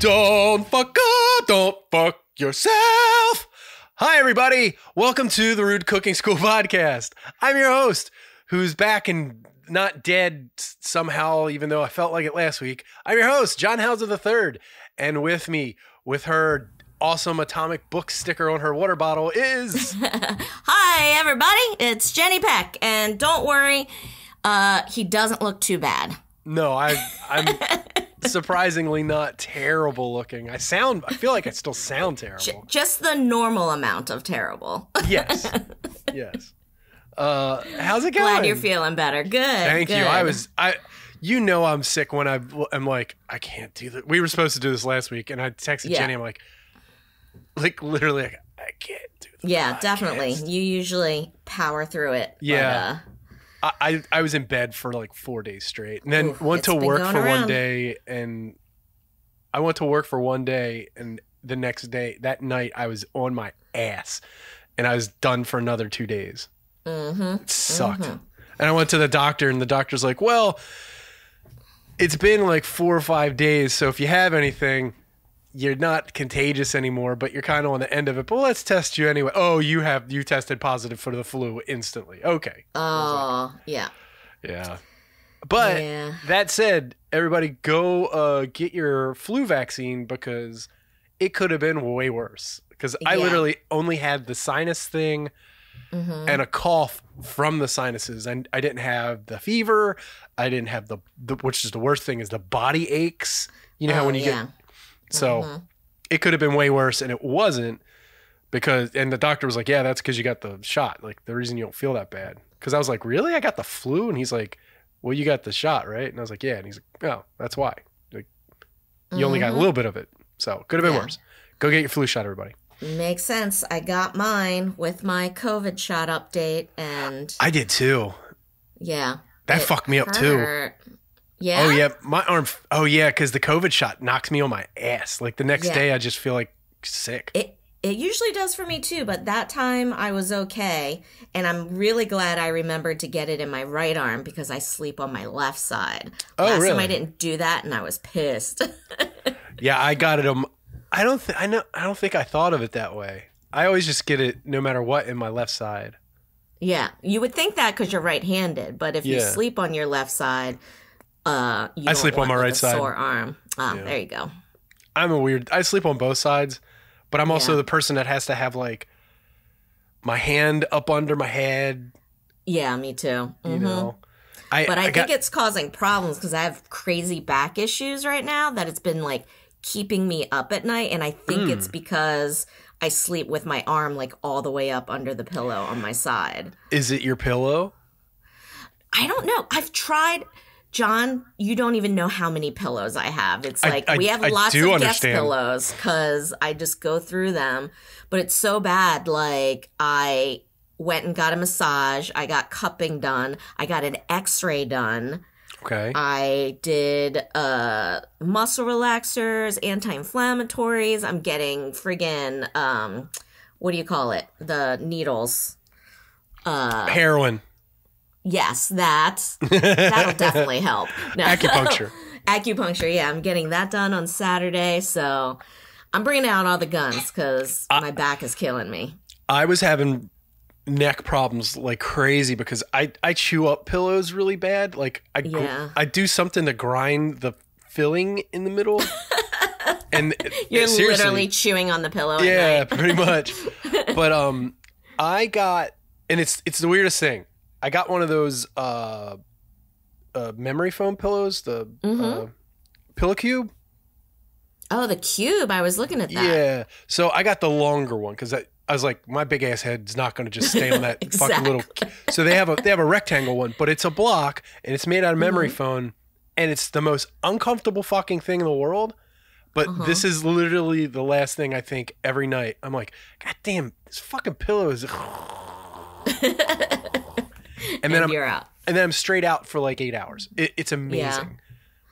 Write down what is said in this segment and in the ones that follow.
Don't fuck up, don't fuck yourself. Hi, everybody. Welcome to the Rude Cooking School podcast. I'm your host, who's back and not dead somehow, even though I felt like it last week. I'm your host, John Hauser III. And with me, with her awesome atomic book sticker on her water bottle is... Hi, everybody. It's Jeni Peck. And don't worry, he doesn't look too bad. No, I'm surprisingly not terrible looking. I feel like I still sound terrible. Just the normal amount of terrible. Yes. Yes. How's it going? Glad you're feeling better. Good. Thank you. I'm sick when I'm like, I can't do that. We were supposed to do this last week, and I texted Jeni. I'm like literally, I can't do this. Yeah, definitely. You usually power through it. Yeah. But, I was in bed for like 4 days straight, and then went to work for one day, and I went to work for one day, and the next day, that night, I was on my ass, and I was done for another 2 days. It sucked. And I went to the doctor, and the doctor's like, well, it's been like 4 or 5 days, so if you have anything, you're not contagious anymore, but you're kind of on the end of it. But let's test you anyway. Oh, you tested positive for the flu instantly. Okay. Oh, yeah. Yeah. But that said, everybody go get your flu vaccine because it could have been way worse. Because I literally only had the sinus thing and a cough from the sinuses. And I didn't have the fever. I didn't have the which is the worst thing, is the body aches. You know how when you get... So it could have been way worse, and it wasn't, and the doctor was like, yeah, that's because you got the shot. Like, the reason you don't feel that bad. Because I was like, really? I got the flu? And he's like, well, you got the shot, right? And I was like, yeah. And he's like, oh, that's why. Like, you only got a little bit of it. So could have been worse. Go get your flu shot, everybody. Makes sense. I got mine with my COVID shot update, and... I did, too. Yeah. That fucked me up, too. Yeah. Oh, yeah. My arm. Oh, yeah. Because the COVID shot knocks me on my ass. Like, the next day, I just feel like sick. It usually does for me, too. But that time, I was okay. And I'm really glad I remembered to get it in my right arm because I sleep on my left side. Last time I didn't do that, and I was pissed. Yeah, I got it. I don't think I thought of it that way. I always just get it no matter what in my left side. Yeah. You would think that because you're right-handed. But if you sleep on your left side... I sleep on my right side. Sore arm. There you go. I sleep on both sides, but I'm also the person that has to have like my hand up under my head. Yeah, me too. You know, I think it's causing problems because I have crazy back issues right now that it's been like keeping me up at night, and I think it's because I sleep with my arm like all the way up under the pillow on my side. Is it your pillow? I don't know. I've tried. John, you don't even know how many pillows I have. It's like we have lots of guest pillows because I just go through them. But it's so bad. Like, I went and got a massage. I got cupping done. I got an x-ray done. Okay. I did muscle relaxers, anti-inflammatories. I'm getting friggin', what do you call it? The needles. Heroin. Yes, that'll definitely help. No. Acupuncture, yeah. I'm getting that done on Saturday, so I'm bringing out all the guns because my back is killing me. I was having neck problems like crazy because I chew up pillows really bad. Like, I do something to grind the filling in the middle. And you're literally chewing on the pillow at night. Pretty much. But I got, and it's the weirdest thing. I got one of those memory foam pillows, the Pillow Cube. Oh, the Cube. I was looking at that. Yeah. So I got the longer one because I was like, my big ass head's not going to just stay on that fucking little. So they have a rectangle one, but it's a block and it's made out of memory foam, and it's the most uncomfortable fucking thing in the world. But this is literally the last thing I think every night. I'm like, God damn, this fucking pillow is. And then you're out. And then I'm straight out for like 8 hours. It's amazing. Yeah.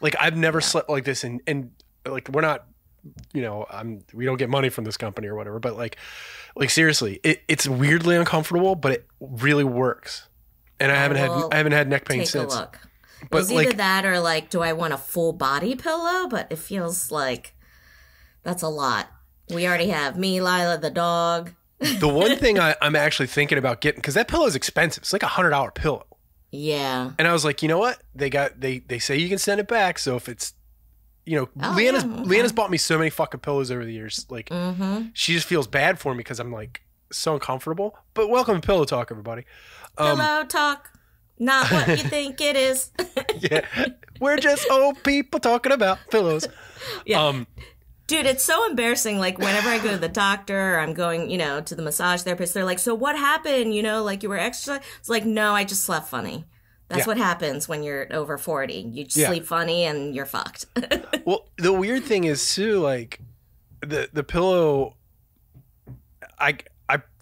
Like, I've never slept like this, and like, we're not, you know, we don't get money from this company or whatever, but like seriously, it's weirdly uncomfortable, but it really works. And I haven't had neck pain since. Take a look. But it's either that or like, do I want a full body pillow? But it feels like That's a lot. We already have me, Lila, the dog. The one thing I'm actually thinking about getting, because that pillow is expensive. It's like $100 pillow. Yeah. And I was like, you know what? They say you can send it back. So if it's, Leanna's bought me so many fucking pillows over the years. Like, she just feels bad for me because I'm like so uncomfortable. But welcome to Pillow Talk, everybody. Pillow Talk. Not what you think it is. Yeah. We're just old people talking about pillows. Yeah. Dude, it's so embarrassing. Like, whenever I go to the doctor or I'm going, to the massage therapist, they're like, so what happened? Like, you were exercising? It's like, no, I just slept funny. That's what happens when you're over 40. You just sleep funny and you're fucked. Well, the weird thing is, too, like, the pillow, I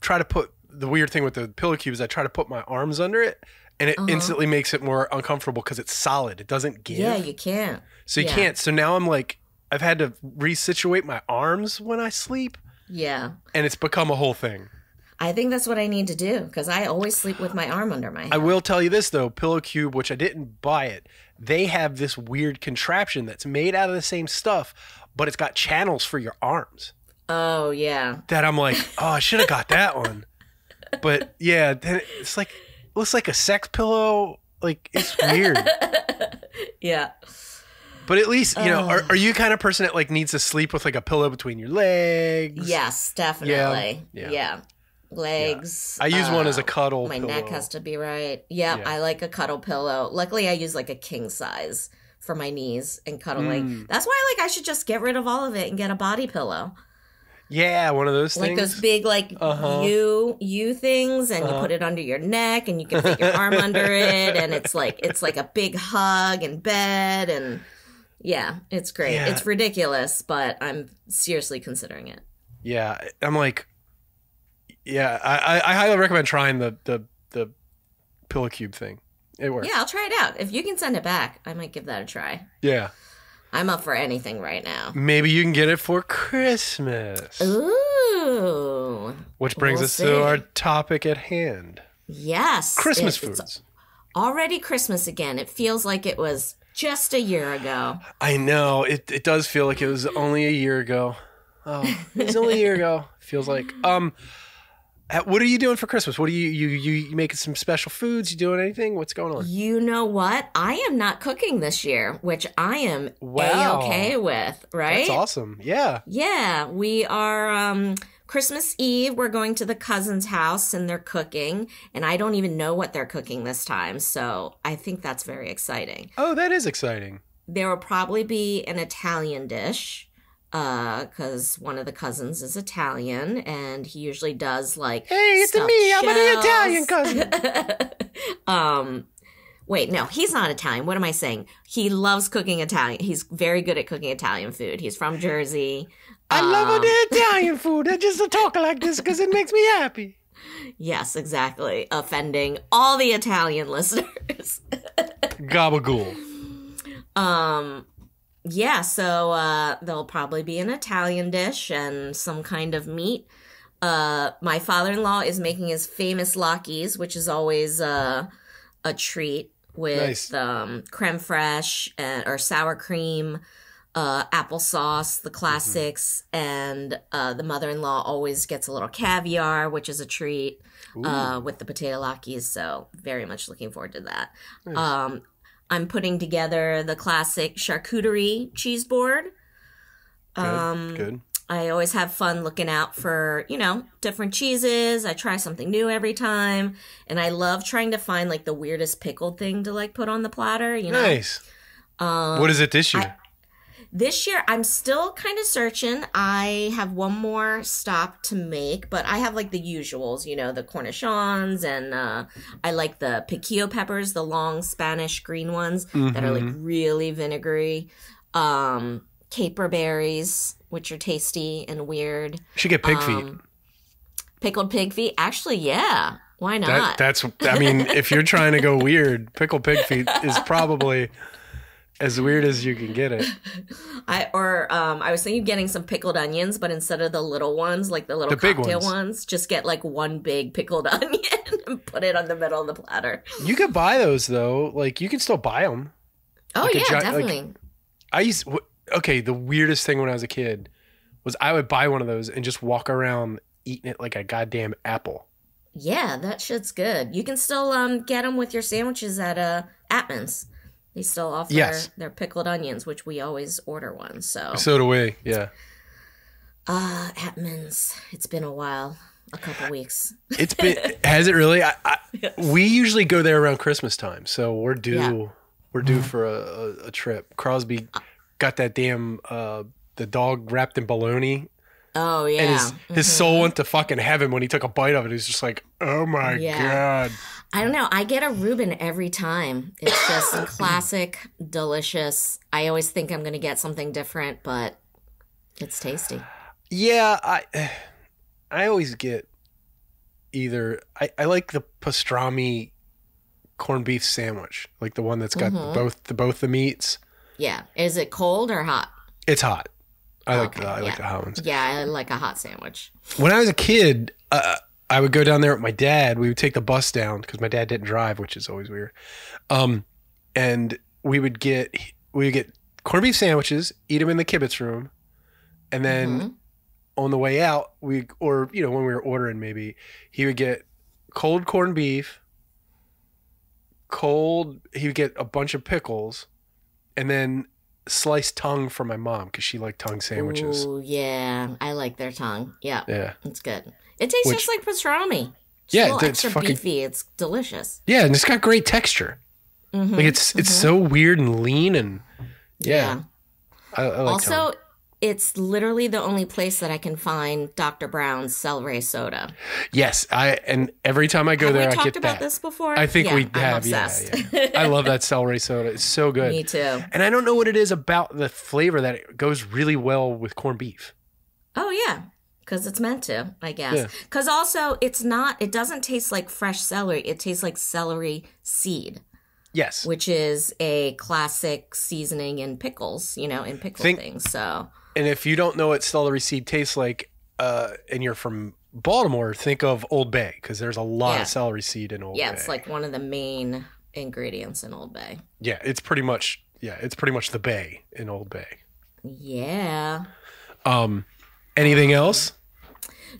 try to put, the weird thing with the pillow cube is I try to put my arms under it, and it instantly makes it more uncomfortable because it's solid. It doesn't give. Yeah, you can't. So you can't. So now I'm like, I've had to resituate my arms when I sleep. Yeah. And it's become a whole thing. I think that's what I need to do because I always sleep with my arm under my head. I will tell you this, though. Pillow Cube, which I didn't buy it, they have this weird contraption that's made out of the same stuff, but it's got channels for your arms. Oh, yeah. That I'm like, oh, I should have got that one. But, yeah, then it's like, it looks like a sex pillow. Like, it's weird. Yeah. But at least, are you kind of person that like needs to sleep with like a pillow between your legs? Yes, definitely. Yeah. Legs. Yeah. I use one as a cuddle my pillow. neck has to be right. Yeah, I like a cuddle pillow. Luckily, I use like a king size for my knees and cuddling. That's why I should just get rid of all of it and get a body pillow. Yeah, one of those things. Like those big U things, and you put it under your neck and you can fit your arm under it, and it's like a big hug in bed, and yeah, it's great. Yeah. It's ridiculous, but I'm seriously considering it. Yeah, I'm like, I highly recommend trying the pillow cube thing. It works. Yeah, I'll try it out. If you can send it back, I might give that a try. Yeah. I'm up for anything right now. Maybe you can get it for Christmas. Ooh. Which brings us to our topic at hand. Yes. Christmas foods. It's already Christmas again. It feels like it was just a year ago. I know. It does feel like it was only a year ago. Oh, it was only a year ago. Feels like. What are you doing for Christmas? What are you making some special foods? You doing anything? What's going on? You know what? I am not cooking this year, which I am A-okay with, right? That's awesome. Yeah. Yeah. We are Christmas Eve, we're going to the cousin's house and they're cooking, and I don't even know what they're cooking this time, so I think that's very exciting. Oh, that is exciting. There will probably be an Italian dish. Because one of the cousins is Italian, and he usually does like, hey, it's me, I'm an Italian cousin. Wait, no, he's not Italian. What am I saying? He loves cooking Italian. He's very good at cooking Italian food. He's from Jersey. I love the Italian food. I just talk like this because it makes me happy. Yes, exactly. Offending all the Italian listeners. Gabagool. Yeah, so there'll probably be an Italian dish and some kind of meat. My father-in-law is making his famous latkes, which is always a treat with creme fraiche or sour cream, applesauce, the classics, and the mother-in-law always gets a little caviar, which is a treat with the potato latkes. So very much looking forward to that. Nice. I'm putting together the classic charcuterie cheese board. Good. I always have fun looking out for, different cheeses. I try something new every time. And I love trying to find, the weirdest pickled thing to, put on the platter, Nice. What is it this year? This year, I'm still kind of searching. I have one more stop to make, but I have the usuals, the cornichons, and I like the piquillo peppers, the long Spanish green ones that are really vinegary. Caper berries, which are tasty and weird. You should get pig feet. Pickled pig feet? Actually, yeah. Why not? If you're trying to go weird, pickled pig feet is probably as weird as you can get it. I was thinking of getting some pickled onions, but instead of the little ones, the little cocktail ones, just get one big pickled onion and put it on the middle of the platter. You could buy those though. You can still buy them. Oh yeah, definitely. The weirdest thing when I was a kid was I would buy one of those and just walk around eating it like a goddamn apple. Yeah, that shit's good. You can still get them with your sandwiches at Atman's. They still offer their pickled onions, which we always order one. So do we. Yeah. Atman's. It's been a while. A couple weeks. It's been. Has it really? Yes. We usually go there around Christmas time, so we're due. Yeah. We're due for a trip. Crosby got that damn the dog wrapped in bologna. Oh yeah. And his soul went to fucking heaven when he took a bite of it. He's just like, oh my God. I don't know. I get a Reuben every time. It's just classic, delicious. I always think I'm going to get something different, but it's tasty. Yeah, I always get either I like the pastrami corned beef sandwich, like the one that's got both the meats. Yeah. Is it cold or hot? It's hot. I like the hot ones. Yeah, I like a hot sandwich. When I was a kid, I would go down there with my dad. We would take the bus down because my dad didn't drive, which is always weird. And we would get corned beef sandwiches, eat them in the kibitz room, and then on the way out, when we were ordering, maybe he would get cold corned beef, he would get a bunch of pickles, and then sliced tongue for my mom because she liked tongue sandwiches. Oh yeah, I like their tongue. Yeah, it's good. It tastes just like pastrami. It's extra fucking beefy. It's delicious. Yeah, and it's got great texture. Like it's so weird and lean and I like also tongue. It's literally the only place that I can find Dr. Brown's celery soda. Yes, and every time I go there, I get that. Have we talked about this before? I think we have. Yeah. I love that celery soda. It's so good. Me too. And I don't know what it is about the flavor that it goes really well with corned beef. Oh yeah, because it's meant to, I guess. Because also, it doesn't taste like fresh celery. It tastes like celery seed. Yes. Which is a classic seasoning in pickles, in pickle things. So. And if you don't know what celery seed tastes like, and you're from Baltimore, think of Old Bay because there's a lot of celery seed in Old Bay. Yeah, it's like one of the main ingredients in Old Bay. Yeah, it's pretty much the Bay in Old Bay. Yeah. Anything else?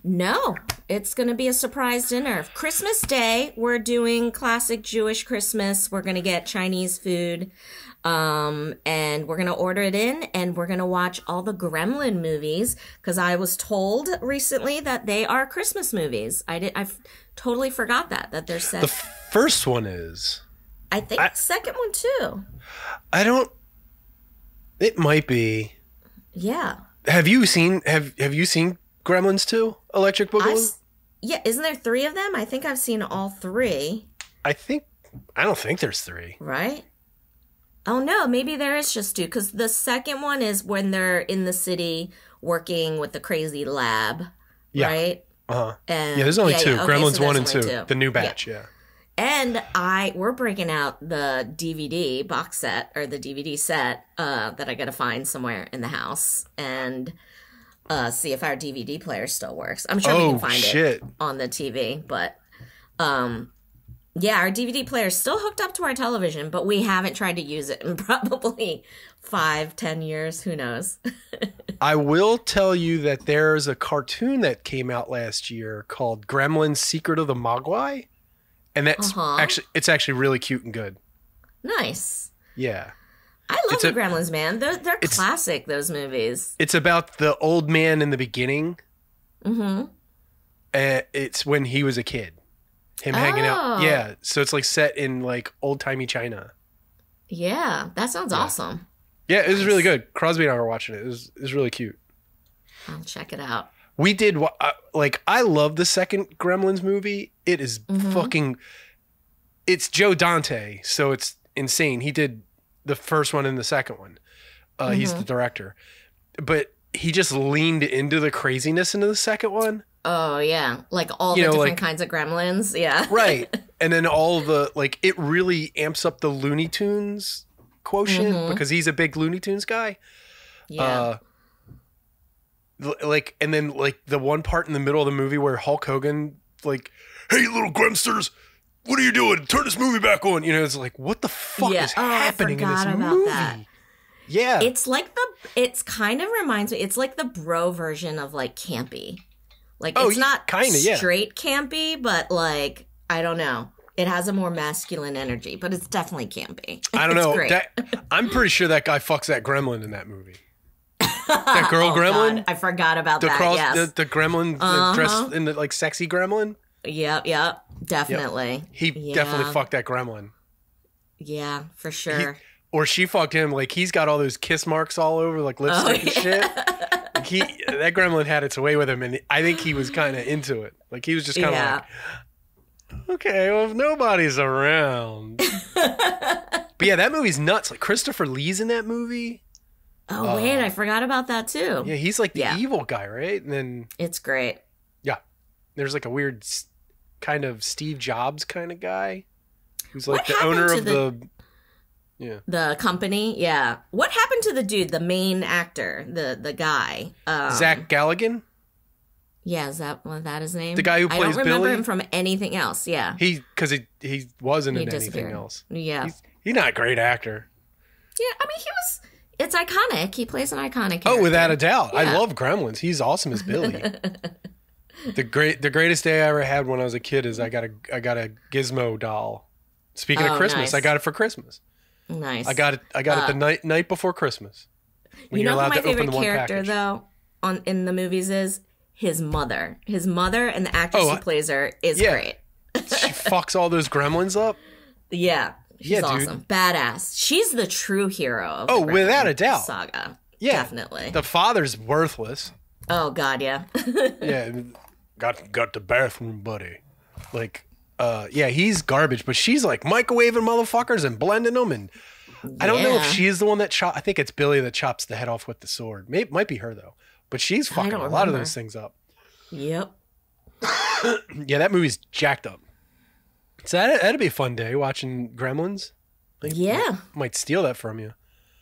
No, it's going to be a surprise dinner. Christmas Day, we're doing classic Jewish Christmas. We're going to get Chinese food. And we're going to order it in and we're going to watch all the Gremlin movies because I was told recently that they are Christmas movies. I totally forgot that they're set. The first one is. I think the second one too. It might be. Yeah. Have you seen Gremlins 2? Electric Boogaloo? Yeah, isn't there 3 of them? I think I've seen all 3. I don't think there's 3. Right? Oh, no, maybe there is just 2, because the second one is when they're in the city working with the crazy lab, right? Uh-huh. And, there's only 2. Okay, Gremlins 1 and 2, the new batch, And we're breaking out the DVD box set, or the DVD set, that I got to find somewhere in the house, and see if our DVD player still works. I'm sure we can find it on the TV, but... our DVD player is still hooked up to our television, but we haven't tried to use it in probably 5-10 years. Who knows? I will tell you that there's a cartoon that came out last year called Gremlins Secret of the Mogwai. And that's actually really cute and good. Nice. Yeah. I love the Gremlins, man. They're classic, those movies. It's about the old man in the beginning. Mm-hmm. It's when he was a kid. Him hanging out. Yeah. So it's like set in like old timey China. Yeah. That sounds awesome. Yeah, it was really good. Crosby and I were watching it. It was really cute. I'll check it out. We did I love the second Gremlins movie. It is fucking, it's Joe Dante. So it's insane. He did the first one and the second one. He's the director, but he just leaned into the craziness into the second one. Oh, yeah. Like all the different kinds of gremlins. Yeah. Right. And then all the, it really amps up the Looney Tunes quotient because he's a big Looney Tunes guy. Yeah. And then, the one part in the middle of the movie where Hulk Hogan, hey, little Gremsters, what are you doing? Turn this movie back on. It's like, what the fuck is happening in this movie? That. Yeah. It's like the It's kind of reminds me. It's like the bro version of like campy. Like it's not kind of straight campy, but like I don't know. It has a more masculine energy, but it's definitely campy. I don't know. I'm pretty sure that guy fucks that gremlin in that movie. That girl gremlin. God, I forgot about that. Yes. The gremlin dressed in the like sexy gremlin. Yep. Definitely. Yep. He definitely fucked that gremlin. Yeah, for sure. Or she fucked him. Like he's got all those kiss marks all over, like lipstick and shit. Like that gremlin had its way with him, and I think he was kind of into it. Like he was just kind of like, okay, well if nobody's around. But yeah, that movie's nuts. Like Christopher Lee's in that movie. Oh wait, I forgot about that too. Yeah, he's like the evil guy, right? And then it's great. Yeah, there's like a weird kind of Steve Jobs kind of guy who's like the owner of the company. Yeah, what happened to the dude, the main actor, the guy, Zach Galligan? Yeah, is that his name? The guy who plays Billy? I don't remember him from anything else. Yeah, because he wasn't in anything else. Yeah, he's not a great actor. Yeah, I mean it's iconic. He plays an iconic character. Oh, without a doubt. Yeah. I love Gremlins. He's awesome as Billy. The greatest day I ever had when I was a kid is I got a Gizmo doll. Speaking of Christmas, nice. I got it for Christmas. Nice. I got it the night before Christmas. You know who my favorite character though in the movies is? His mother. His mother and the actress who plays her is great. She fucks all those gremlins up. Yeah. She's awesome. Dude. Badass. She's the true hero of the without a doubt. Saga. Yeah. Definitely. The father's worthless. Oh God, yeah. Yeah. Got the bathroom, buddy. Like, he's garbage, but she's like microwaving motherfuckers and blending them, and I don't know if she is the one that I think it's Billy that chops the head off with the sword. Might be her though, but she's fucking a lot of those things up. Yep. Yeah, that movie's jacked up. So that'd be a fun day watching Gremlins. Like, might steal that from you.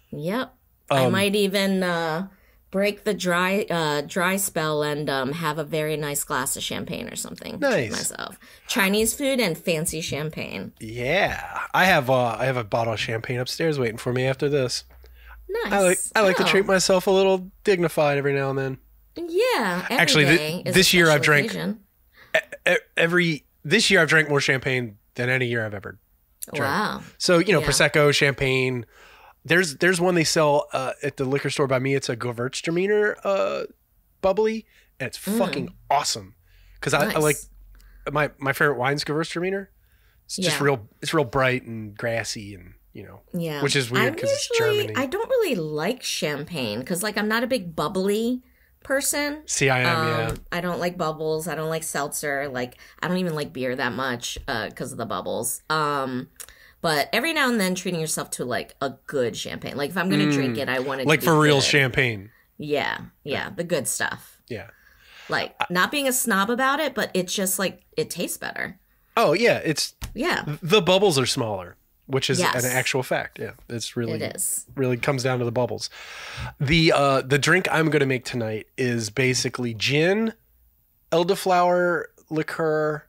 Yep. I might even break the dry spell and have a very nice glass of champagne or something. Nice. Myself. Chinese food and fancy champagne. Yeah. I have a bottle of champagne upstairs waiting for me after this. Nice. I like to treat myself a little dignified every now and then. Yeah. Actually, this year I've drank this year I've drank more champagne than any year I've ever drank. Wow. So, Prosecco, champagne. There's one they sell at the liquor store by me. It's a Gewürztraminer bubbly, and it's fucking awesome. Because I like my favorite wine's Gewürztraminer. It's just real bright and grassy and which is weird because it's Germany. I don't really like champagne because I'm not a big bubbly person. See, I am, I don't like bubbles. I don't like seltzer. I don't even like beer that much because of the bubbles. But every now and then treating yourself to a good champagne. If I'm going to drink it, I want it to be for real good. champagne. Yeah, the good stuff. Yeah. Not being a snob about it, but it's just it tastes better. Oh, yeah, the bubbles are smaller, which is an actual fact. Yeah, it is. Really comes down to the bubbles. The drink I'm going to make tonight is basically gin, elderflower liqueur,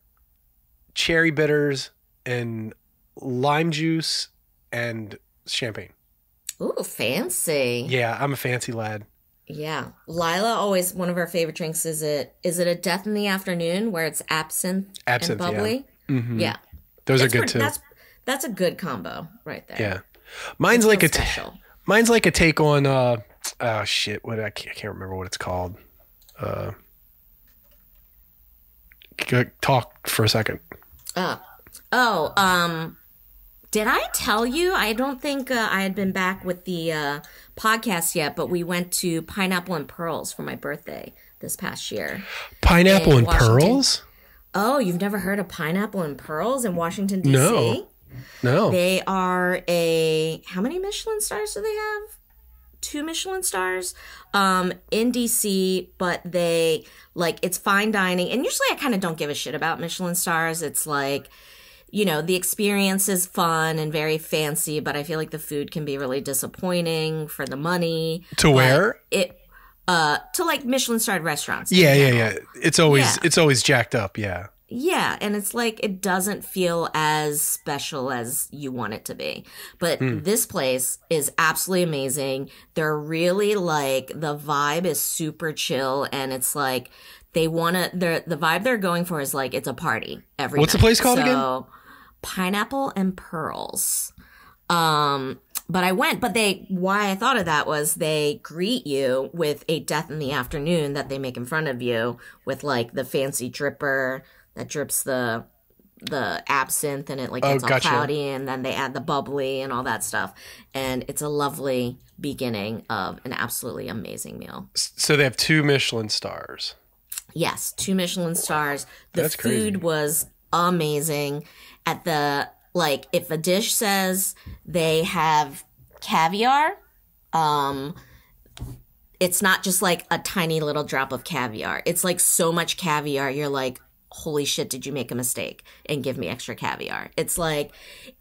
cherry bitters, and lime juice and champagne. Ooh, fancy. Yeah, I'm a fancy lad. Yeah. Lila always, one of her favorite drinks is it a death in the afternoon where it's absinthe and bubbly? Yeah. Mm-hmm. Yeah. Those are good too. That's a good combo right there. Yeah. Mine's like a take on I can't remember what it's called. Talk for a second. Did I tell you? I don't think I had been back with the podcast yet, but we went to Pineapple and Pearls for my birthday this past year. Pineapple and Pearls? Oh, you've never heard of Pineapple and Pearls in Washington, D.C.? No. They are how many Michelin stars do they have? 2 Michelin stars in D.C., but they, it's fine dining. And usually I kind of don't give a shit about Michelin stars. It's the experience is fun and very fancy, but I feel like the food can be really disappointing for the money. To where? To Michelin starred restaurants. Yeah. It's always jacked up. Yeah. Yeah, and it's like it doesn't feel as special as you want it to be. But this place is absolutely amazing. They're really like, the vibe is super chill, and it's like the vibe they're going for is like it's a party every What's night. the place called again? Pineapple and Pearls. But I went, why I thought of that was they greet you with a death in the afternoon that they make in front of you with like the fancy dripper that drips the absinthe, and it like gets all cloudy, and then they add the bubbly and all that stuff. And it's a lovely beginning of an absolutely amazing meal. So they have 2 Michelin stars. Yes, 2 Michelin stars. That's food crazy. Was amazing. If a dish says they have caviar, it's not just like a tiny little drop of caviar. It's like so much caviar, you're like, holy shit, did you make a mistake and give me extra caviar? It's like,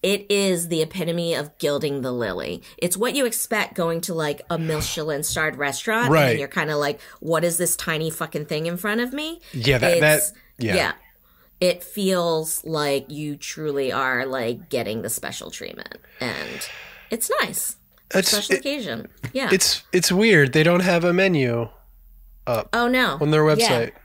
it is the epitome of gilding the lily. It's what you expect going to like a Michelin-starred restaurant. Right. And you're kind of like, what is this tiny fucking thing in front of me? Yeah, yeah. It feels like you truly are like getting the special treatment, and it's nice. Special occasion. Yeah. It's weird. They don't have a menu up. Oh no. On their website. Yeah.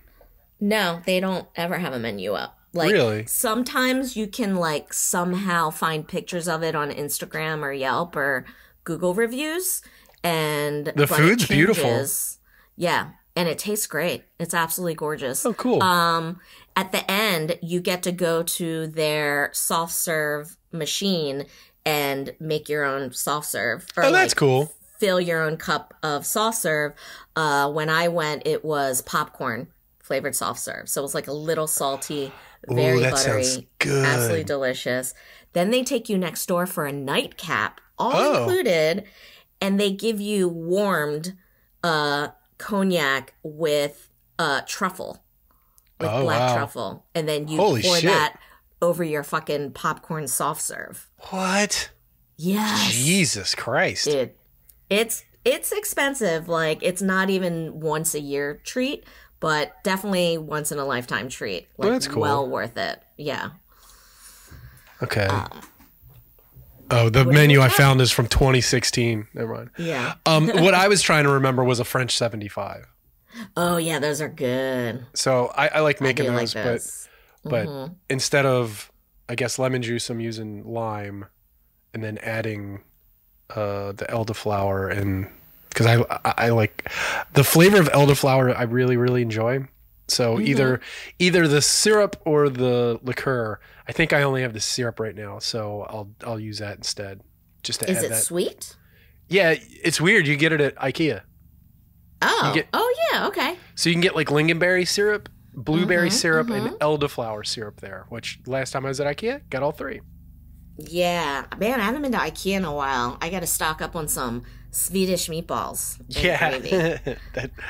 No, they don't ever have a menu up. Like, really? Sometimes you can like somehow find pictures of it on Instagram or Yelp or Google reviews, and the food's beautiful. Yeah, and it tastes great. It's absolutely gorgeous. Oh, cool. At the end, you get to go to their soft serve machine and make your own soft serve. Or that's cool. Fill your own cup of soft serve. When I went, it was popcorn flavored soft serve. So it was like a little salty, very buttery, sounds good. Absolutely delicious. Then they take you next door for a nightcap, all included, and they give you warmed cognac with truffle. With black truffle. And then you pour that over your fucking popcorn soft serve. What? Yes. Jesus Christ. It's expensive. Like, it's not even once a year treat, but definitely once in a lifetime treat. Like, that's cool. Well worth it. Yeah. Okay. The menu I found is from 2016. Never mind. Yeah. What I was trying to remember was a French 75. Oh yeah, those are good. So I like making those, like but instead of, I guess, lemon juice, I'm using lime, and then adding the elderflower, and because I like the flavor of elderflower, I really, really enjoy. So either the syrup or the liqueur. I think I only have the syrup right now, so I'll use that instead. Just to add that. Is it sweet? Yeah, it's weird. You get it at IKEA. Oh, yeah, okay. So you can get like lingonberry syrup, blueberry syrup, and elderflower syrup there, which last time I was at IKEA, got all 3. Yeah. Man, I haven't been to IKEA in a while. I got to stock up on some Swedish meatballs. Yeah.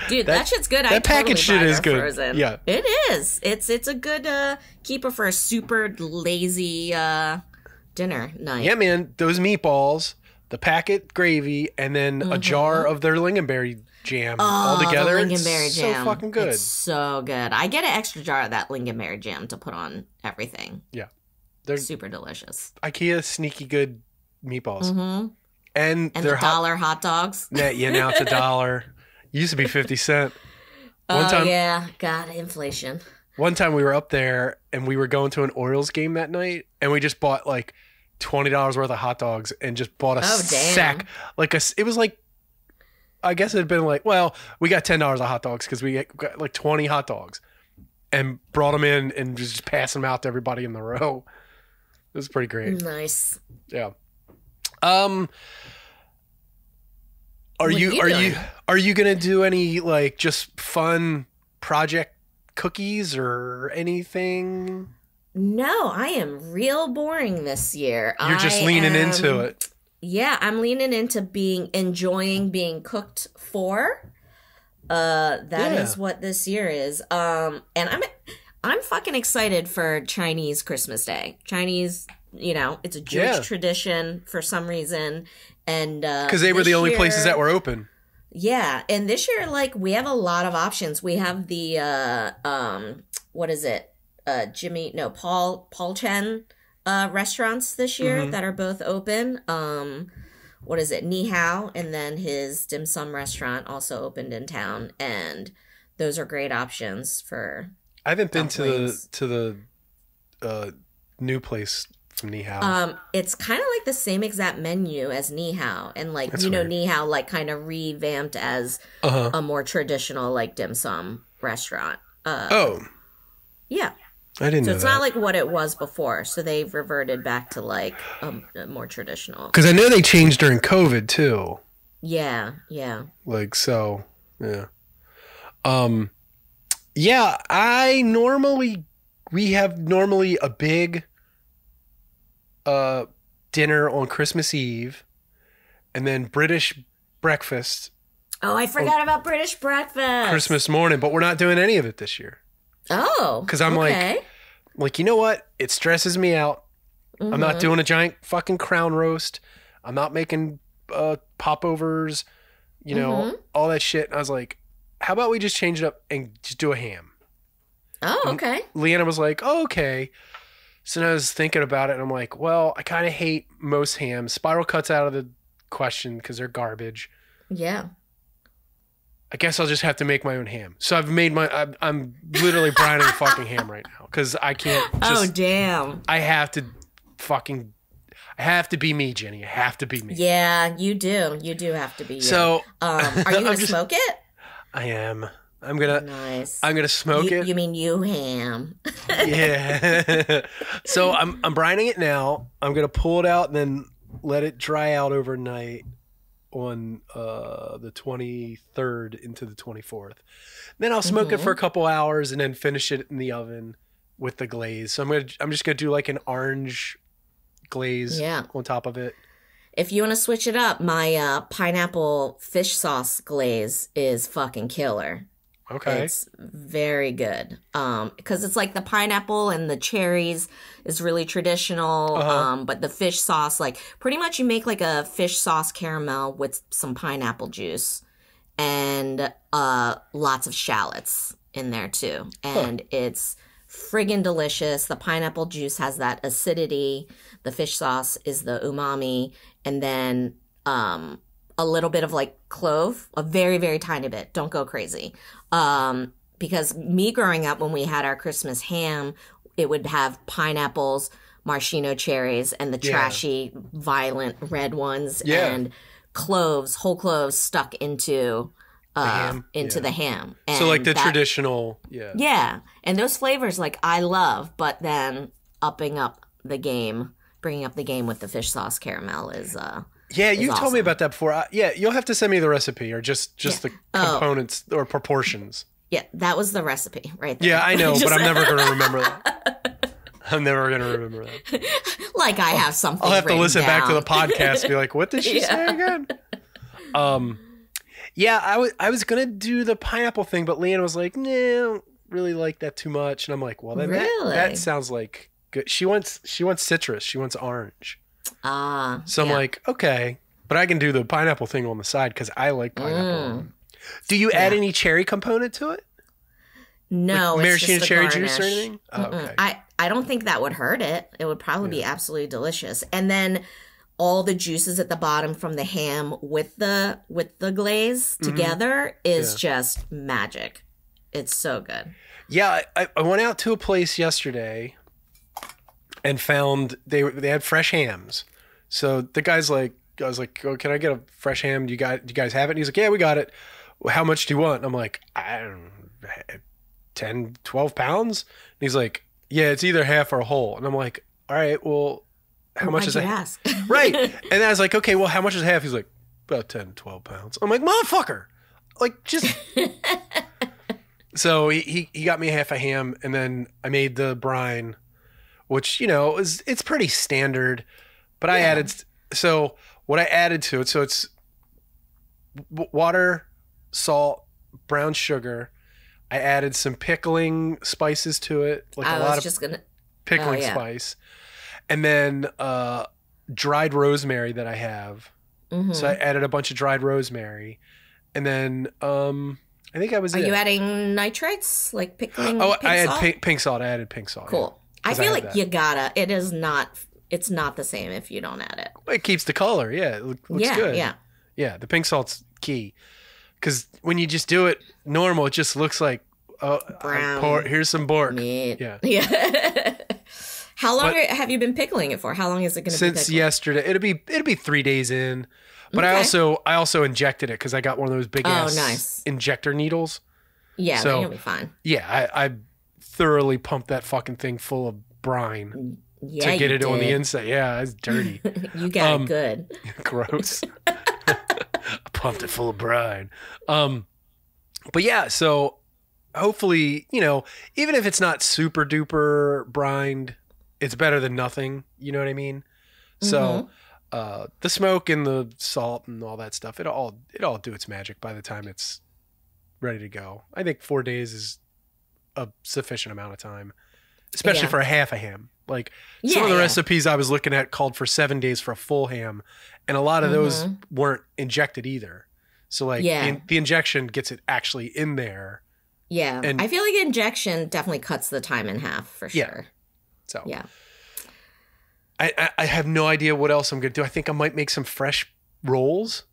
Dude, that shit's good. That packaged shit is good. Frozen. Yeah. It is. It's a good keeper for a super lazy dinner night. Yeah, man. Those meatballs, the packet gravy, and then a jar of their lingonberry jam all together. The lingonberry jam. So fucking good. It's so good. I get an extra jar of that lingonberry jam to put on everything. Yeah. They're super delicious. IKEA sneaky good meatballs. And they're the $1 hot dogs. Yeah, now it's $1. Used to be 50 cents. Yeah. God, inflation. One time we were up there and we were going to an Orioles game that night, and we just bought like $20 worth of hot dogs and just bought a sack. It was like, I guess it had been like, well, we got $10 of hot dogs because we got like 20 hot dogs and brought them in and just passed them out to everybody in the row. It was pretty great. Nice. Yeah. Are you gonna do any like just fun project cookies or anything? No, I am real boring this year. You're just leaning into it. Yeah, I'm leaning into enjoying being cooked for. That is what this year is. And I'm fucking excited for Chinese Christmas Day. Chinese, it's a Jewish tradition for some reason. And because they were the only places that were open. Yeah, and this year, like, we have a lot of options. We have the what is it? Paul Chen restaurants this year that are both open. What is it? Ni Hao, and then his dim sum restaurant also opened in town, and those are great options for. I haven't been to the new place from Ni Hao. It's kind of like the same exact menu as Ni Hao, and like That's weird. Ni Hao like kind of revamped as a more traditional like dim sum restaurant. Yeah. I didn't know So it's not like what it was before. So they've reverted back to like a more traditional. Because I know they changed during COVID too. Yeah. Like, so, yeah. Yeah, we have normally a big dinner on Christmas Eve and then British breakfast. Oh, I forgot about British breakfast. Christmas morning, but we're not doing any of it this year. Oh, because I'm like, you know what? It stresses me out. I'm not doing a giant fucking crown roast. I'm not making popovers, you know, all that shit. And I was like, how about we just change it up and just do a ham? Oh, okay. And Leanna was like, oh, okay. So then I was thinking about it, and I'm like, well, I kind of hate most hams. Spiral cuts out of the question because they're garbage. Yeah. I guess I'll just have to make my own ham. So I've made I'm literally brining a fucking ham right now because I can't just. Oh, damn. I have to be me, Jenny. I have to be me. Yeah, you do. You do have to be you. So. Are you going to smoke it? I am. I'm gonna smoke it. You mean you ham? Yeah. So I'm brining it now. I'm gonna pull it out and then let it dry out overnight on the 23rd into the 24th. Then I'll smoke it for a couple hours and then finish it in the oven with the glaze. So I'm just gonna do like an orange glaze on top of it. If you want to switch it up, my pineapple fish sauce glaze is fucking killer. Okay. It's very good. Because it's like the pineapple and the cherries is really traditional. But the fish sauce, like pretty much you make like a fish sauce caramel with some pineapple juice and lots of shallots in there too. And it's friggin' delicious. The pineapple juice has that acidity. The fish sauce is the umami. And then a little bit of like clove, a very, very tiny bit. Don't go crazy. Because me growing up, when we had our Christmas ham, it would have pineapples, maraschino cherries, and the trashy, violent red ones, and cloves, whole cloves stuck into the ham. And so like the traditional, Yeah. And those flavors, like, I love, but then bringing up the game with the fish sauce caramel is you awesome. told me about that before. You'll have to send me the recipe or just the components or proportions. Yeah, that was the recipe right there. Yeah, I know, but I'm never going to remember that. I'm never going to remember that. Like I have something I'll have to listen down. back to the podcast and be like, what did she say again? I was going to do the pineapple thing, but Leanne was like, nah, I don't really like that too much. And I'm like, well, then that sounds like good. She wants citrus. She wants orange. So I'm like, okay, but I can do the pineapple thing on the side because I like pineapple. Do you add any cherry component to it? No, like it's just cherry garnish. Juice or anything? Oh, okay. I don't think that would hurt it. It would probably be absolutely delicious. And then all the juices at the bottom from the ham with the glaze together is just magic. It's so good. Yeah, I went out to a place yesterday and found they had fresh hams. So the guy's like, I was like, oh, can I get a fresh ham? Do you guys have it? And he's like, yeah, we got it. Well, how much do you want? And I'm like, I don't know, 10, 12 pounds? And he's like, yeah, it's either half or whole. And I'm like, all right, well, how much is that? Right. And I was like, okay, well, how much is half? He's like, about 10, 12 pounds. I'm like, motherfucker. Like, just... So he got me half a ham, and then I made the brine, which, you know, it's pretty standard. But I added... So what I added to it, so it's water, salt, brown sugar. I added some pickling spices to it, like a lot of pickling spice. And then dried rosemary that I have. So I added a bunch of dried rosemary. And then I think I was. Are you adding nitrates, like pickling? Oh, I had pink salt. I added pink salt. Cool. Yeah, I feel like you gotta. It is not. It's not the same if you don't add it. It keeps the color. Yeah, it looks good. Yeah. The pink salt's key because when you just do it normal, it just looks like brown. Here's some bork. Meat. Yeah. How long have you been pickling it for? How long is it going to be? Since yesterday. It'll be 3 days in. But okay. I also injected it because I got one of those big ass injector needles. Yeah, so you'll be fine. Yeah, I thoroughly pumped that fucking thing full of brine to get it on the inside. Yeah, it's dirty. You got it good. Gross. I pumped it full of brine. But yeah, so hopefully, even if it's not super duper brined, it's better than nothing. You know what I mean? So the smoke and the salt and all that stuff, it'll all do its magic by the time it's ready to go. I think 4 days is a sufficient amount of time, especially for a half a ham. Like some of the recipes I was looking at called for 7 days for a full ham, and a lot of those weren't injected either. So like the injection gets it actually in there. Yeah, and I feel like injection definitely cuts the time in half for sure. Yeah. So I have no idea what else I'm going to do. I think I might make some fresh rolls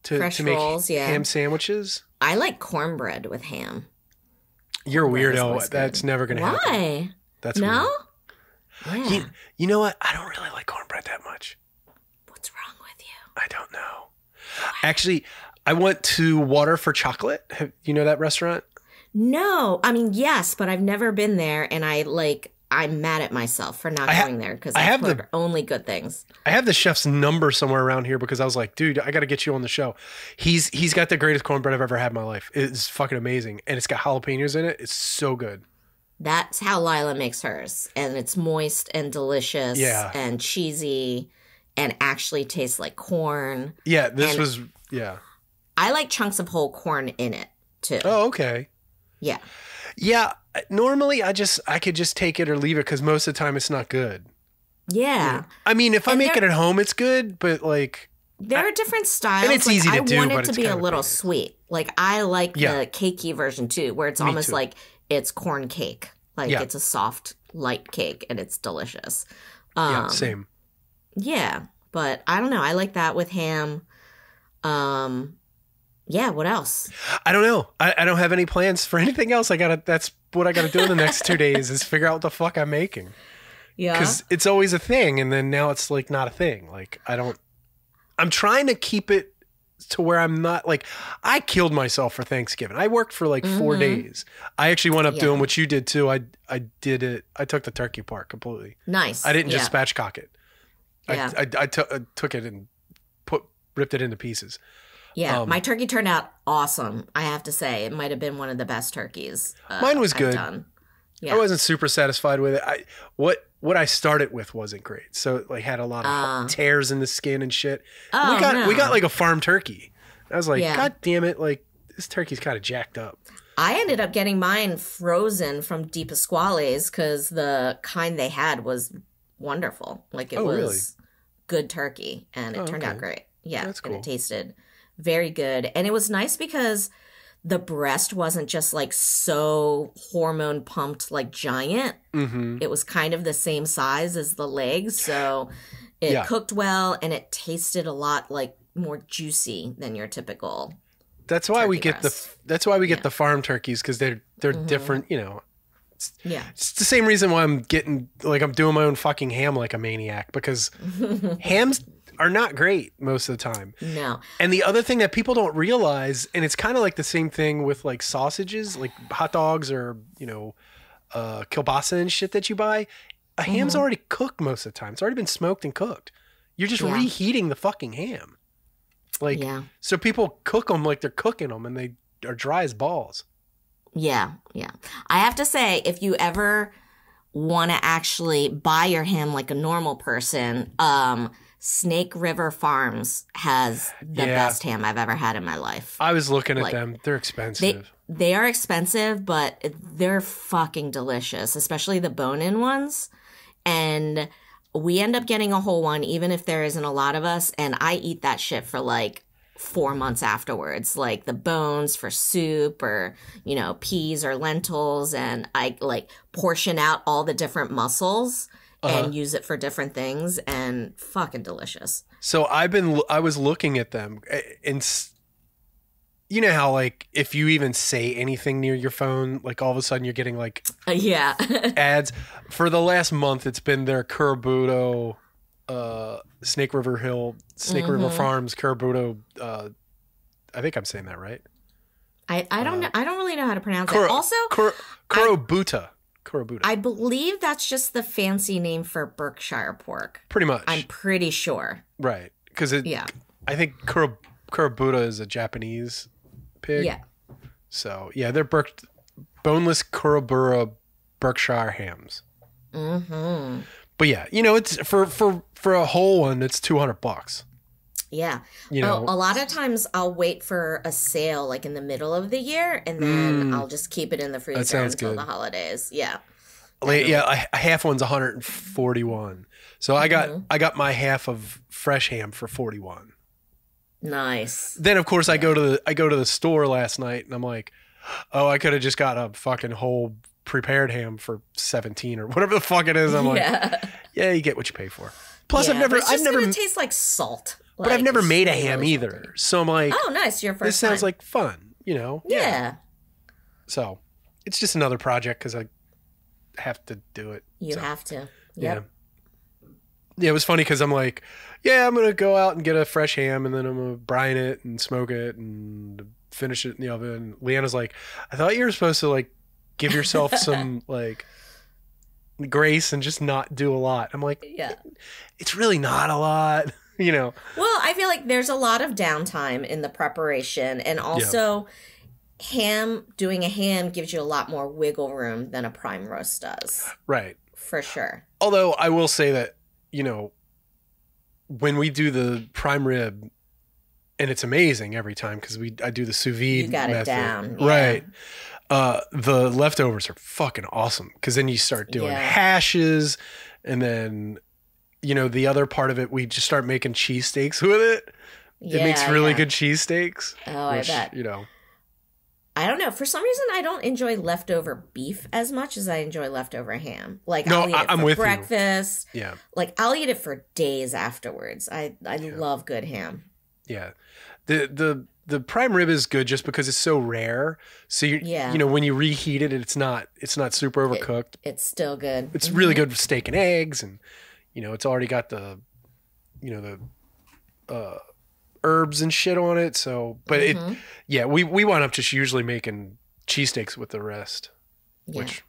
to make ham sandwiches. I like cornbread with ham. You're a weirdo. That's never going to happen. Why? That's no? Weird. Yeah. You know what? I don't really like cornbread that much. What's wrong with you? I don't know. Actually, I went to Water for Chocolate. You know that restaurant? No. I mean, yes, but I've never been there, and I'm mad at myself for not going there because I've heard only good things. I have the chef's number somewhere around here because I was like, dude, I got to get you on the show. He's got the greatest cornbread I've ever had in my life. It's fucking amazing. And it's got jalapenos in it. It's so good. That's how Lila makes hers. And it's moist and delicious and cheesy and actually tastes like corn. Yeah, I like chunks of whole corn in it too. Oh, okay. Yeah. Yeah, normally I could just take it or leave it because most of the time it's not good. Yeah. I mean, if I make it at home, it's good, but like... There are different styles. And it's easy to do, I want it to be a little sweet. Like, I like the cakey version too, where it's almost like it's corn cake. Like, it's a soft, light cake, and it's delicious. Same. Yeah, but I don't know. I like that with ham. Yeah, what else? I don't know. I don't have any plans for anything else. That's what I gotta do in the next 2 days is figure out what the fuck I'm making. Yeah. Because it's always a thing, and then now it's like not a thing. Like I'm trying to keep it to where I'm not like I killed myself for Thanksgiving. I worked for like 4 days. I actually wound up doing what you did too. I did it. I took the turkey apart completely. Nice. I didn't just spatchcock it. Yeah. I took it and ripped it into pieces. Yeah, my turkey turned out awesome, I have to say. It might have been one of the best turkeys mine was good. Done. Yeah. I wasn't super satisfied with it. What I started with wasn't great. So it like had a lot of tears in the skin and shit. We got like a farm turkey. I was like, God damn it, like this turkey's kind of jacked up. I ended up getting mine frozen from Di Pasquale's because the kind they had was wonderful. Like it was good turkey, and it turned out great. Yeah, that's cool. And it tasted very good. And it was nice because the breast wasn't just like so hormone pumped like giant. Mm-hmm. It was kind of the same size as the legs. So it cooked well, and it tasted a lot like more juicy than your typical. That's why we get the farm turkeys, because they're different, you know. It's the same reason why I'm doing my own fucking ham like a maniac, because hams are not great most of the time. No. And the other thing that people don't realize, and it's kind of like the same thing with like sausages, like hot dogs or, you know, kielbasa and shit that you buy, a ham's already cooked most of the time. It's already been smoked and cooked. You're just reheating the fucking ham. Like, so people cook them like they're cooking them, and they are dry as balls. Yeah, yeah. I have to say, if you ever want to actually buy your ham like a normal person, Snake River Farms has the best ham I've ever had in my life. I was looking at them. They're expensive. They are expensive, but they're fucking delicious, especially the bone-in ones. And we end up getting a whole one, even if there isn't a lot of us. And I eat that shit for like 4 months afterwards, like the bones for soup or, you know, peas or lentils. And I like portion out all the different mussels and use it for different things, and fucking delicious. So I was looking at them, and you know how like if you even say anything near your phone, like all of a sudden you're getting like ads. For the last month, it's been their Kurabuto, Snake River Farms Kurabuto. I think I'm saying that right. I don't know. I don't really know how to pronounce it. Also, Kurabuta. I believe that's just the fancy name for Berkshire pork. Pretty much. I'm pretty sure. Right. Because I think Kurabuta is a Japanese pig. Yeah. So, yeah, they're boneless Kurabura Berkshire hams. Mm-hmm. But yeah, you know, it's for a whole one, it's $200. Yeah. You know, a lot of times I'll wait for a sale like in the middle of the year, and then I'll just keep it in the freezer until the holidays. Yeah. Yeah, a half one's 141. So I got my half of fresh ham for 41. Nice. Then of course I go to the store last night, and I'm like, oh, I could have just got a fucking whole prepared ham for 17 or whatever the fuck it is. I'm like, yeah, you get what you pay for. Plus, I've never gonna taste like salt. But I've never made a ham either. So I'm like, oh, nice. Your first This sounds like fun, you know? Yeah. So it's just another project because I have to do it. You have to. Yep. Yeah, it was funny because I'm like, yeah, I'm going to go out and get a fresh ham, and then I'm going to brine it and smoke it and finish it in the oven. Leanna's like, I thought you were supposed to like give yourself some like grace and just not do a lot. I'm like, it's really not a lot. You know. Well, I feel like there's a lot of downtime in the preparation, and also doing a ham gives you a lot more wiggle room than a prime roast does. Right. For sure. Although I will say that, you know, when we do the prime rib, and it's amazing every time because I do the sous vide You got method. It down. Right. The leftovers are fucking awesome because then you start doing hashes, and then you know, the other part of it, we just start making cheesesteaks with it. It makes really good cheesesteaks. Oh, which, I bet. You know. I don't know. For some reason, I don't enjoy leftover beef as much as I enjoy leftover ham. Like, no, I'll eat it I'm for with breakfast. You. Yeah. Like, I'll eat it for days afterwards. I love good ham. Yeah. The prime rib is good just because it's so rare. So, you know, when you reheat it, it's not super overcooked. It's still good. It's really good for steak and eggs, and you know, it's already got the herbs and shit on it. So, but we wind up just usually making cheesesteaks with the rest, which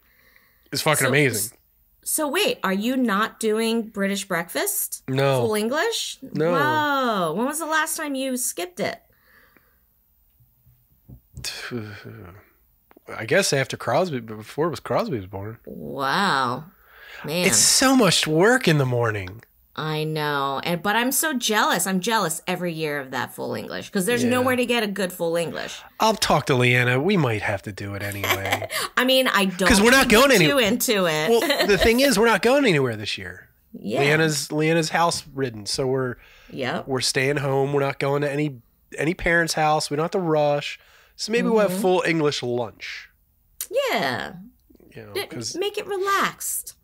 is fucking amazing. So wait, are you not doing British breakfast? No. Full English? No. Whoa. When was the last time you skipped it? I guess after Crosby, before Crosby was born. Wow. Man. It's so much work in the morning. I know. But I'm so jealous. I'm jealous every year of that full English because there's nowhere to get a good full English. I'll talk to Leanna. We might have to do it anyway. I mean, I don't because we're not going anywhere into it. Well, the thing is, we're not going anywhere this year. Yeah. Leanna's house ridden, so we're staying home. We're not going to any parents' house. We don't have to rush. So maybe we'll have full English lunch. Yeah. You know, make it relaxed.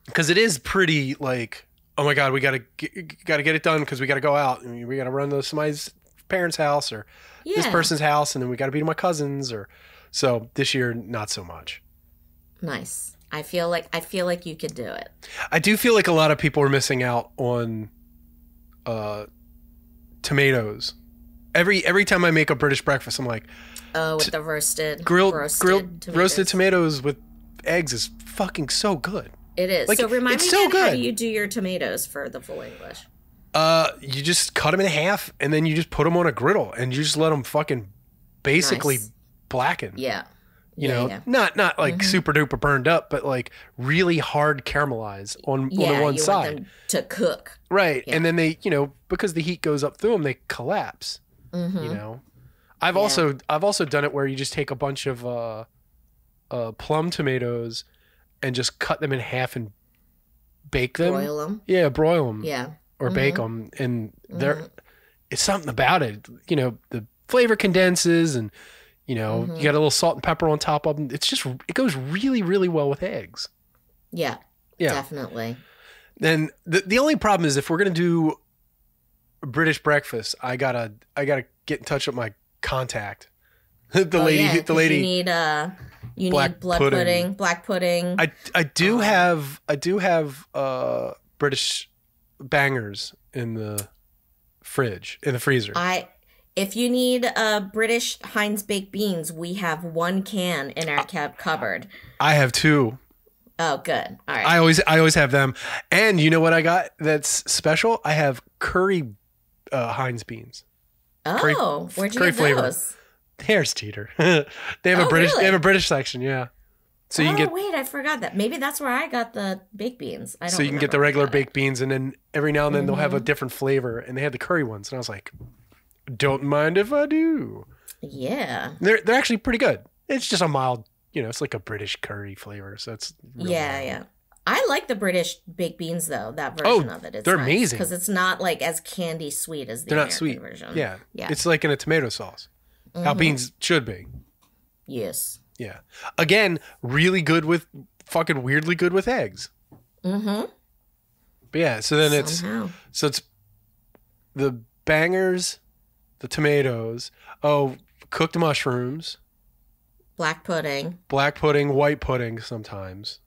Because it is pretty like, oh my God, we gotta get it done because we gotta go out. I mean, we gotta run to somebody's parents' house or this person's house, and then we gotta be to my cousin's so this year not so much. Nice. I feel like you could do it. I do feel like a lot of people are missing out on tomatoes. Every time I make a British breakfast, I'm like, with the roasted tomatoes with eggs is fucking so good. It is. Like, so remind me again, how do you do your tomatoes for the full English? You just cut them in half, and then you just put them on a griddle, and you just let them fucking basically blacken. Yeah. You know, not like super duper burned up, but like really hard caramelize on the one side. Want them to cook. Right. Yeah. And then they, you know, because the heat goes up through them, they collapse. Mm-hmm. You know, I've also done it where you just take a bunch of plum tomatoes and just cut them in half and bake them. Broil them. Yeah, broil them. Yeah. Or bake them, and it's something about it. You know, the flavor condenses, and you know, you got a little salt and pepper on top of them. It's just, it goes really, really well with eggs. Yeah, definitely. Then the only problem is if we're gonna do British breakfast, I gotta get in touch with my contact. the lady. You need blood pudding, black pudding. I do have British bangers in the freezer. If you need British Heinz baked beans, we have 1 can in our cupboard. I have 2. Oh, good. All right. I always have them. And you know what I got that's special? I have curry Heinz beans. Oh, where'd you get those? Harris Teeter. They have They have a British section, yeah. So you can get. Wait, I forgot that. Maybe that's where I got the baked beans. So you can get the regular baked beans, and then every now and then they'll have a different flavor, and they had the curry ones, and I was like, don't mind if I do. Yeah. They're actually pretty good. It's just a mild, you know, it's like a British curry flavor, so it's mild. Yeah. I like the British baked beans though. That version of it. They're amazing because it's not like as candy sweet as the American version. Yeah. It's like in a tomato sauce. How beans should be. Yes. Yeah. Again, really good with fucking weirdly good with eggs. Mm-hmm. But yeah, so then it's the bangers, the tomatoes, cooked mushrooms, black pudding, white pudding sometimes.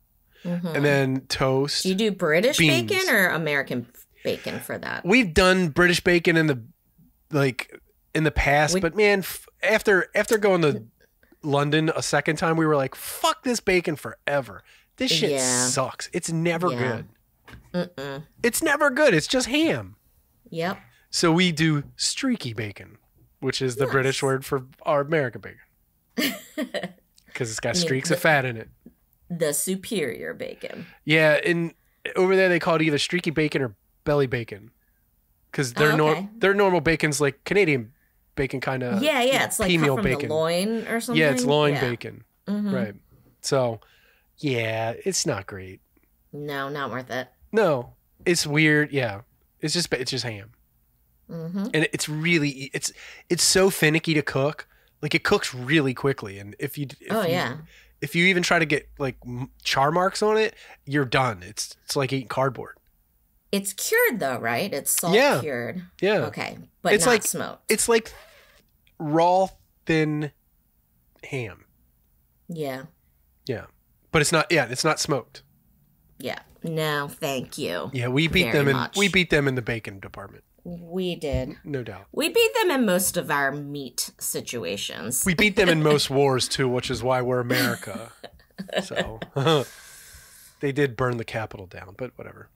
And then toast. Do you do British bacon or American bacon for that? We've done British bacon in the past, but man, after going to London a second time, we were like, fuck this bacon forever. This shit sucks. It's never good. It's never good. It's just ham. Yep. So we do streaky bacon, which is the British word for our American bacon. Because it's got streaks of fat in it. The superior bacon. Yeah, and over there they call it either streaky bacon or belly bacon. Because their normal bacon's like Canadian bacon kind of. Yeah, it's like from bacon. The loin or something. Yeah, it's loin bacon. Right. So, yeah, it's not great. No, not worth it. No, it's weird. Yeah, it's just ham. And it's really it's so finicky to cook. Like it cooks really quickly, and if you even try to get like char marks on it, you're done. It's like eating cardboard. It's cured though, right? It's salt cured. Yeah. Okay, but it's not smoked. It's like raw thin ham. Yeah. Yeah, but it's not. Yeah, it's not smoked. Yeah. No, thank you. Yeah, we beat them in the bacon department. We did. No doubt. We beat them in most of our meat situations. We beat them in most wars, too, which is why we're America. So, they did burn the Capitol down, but whatever.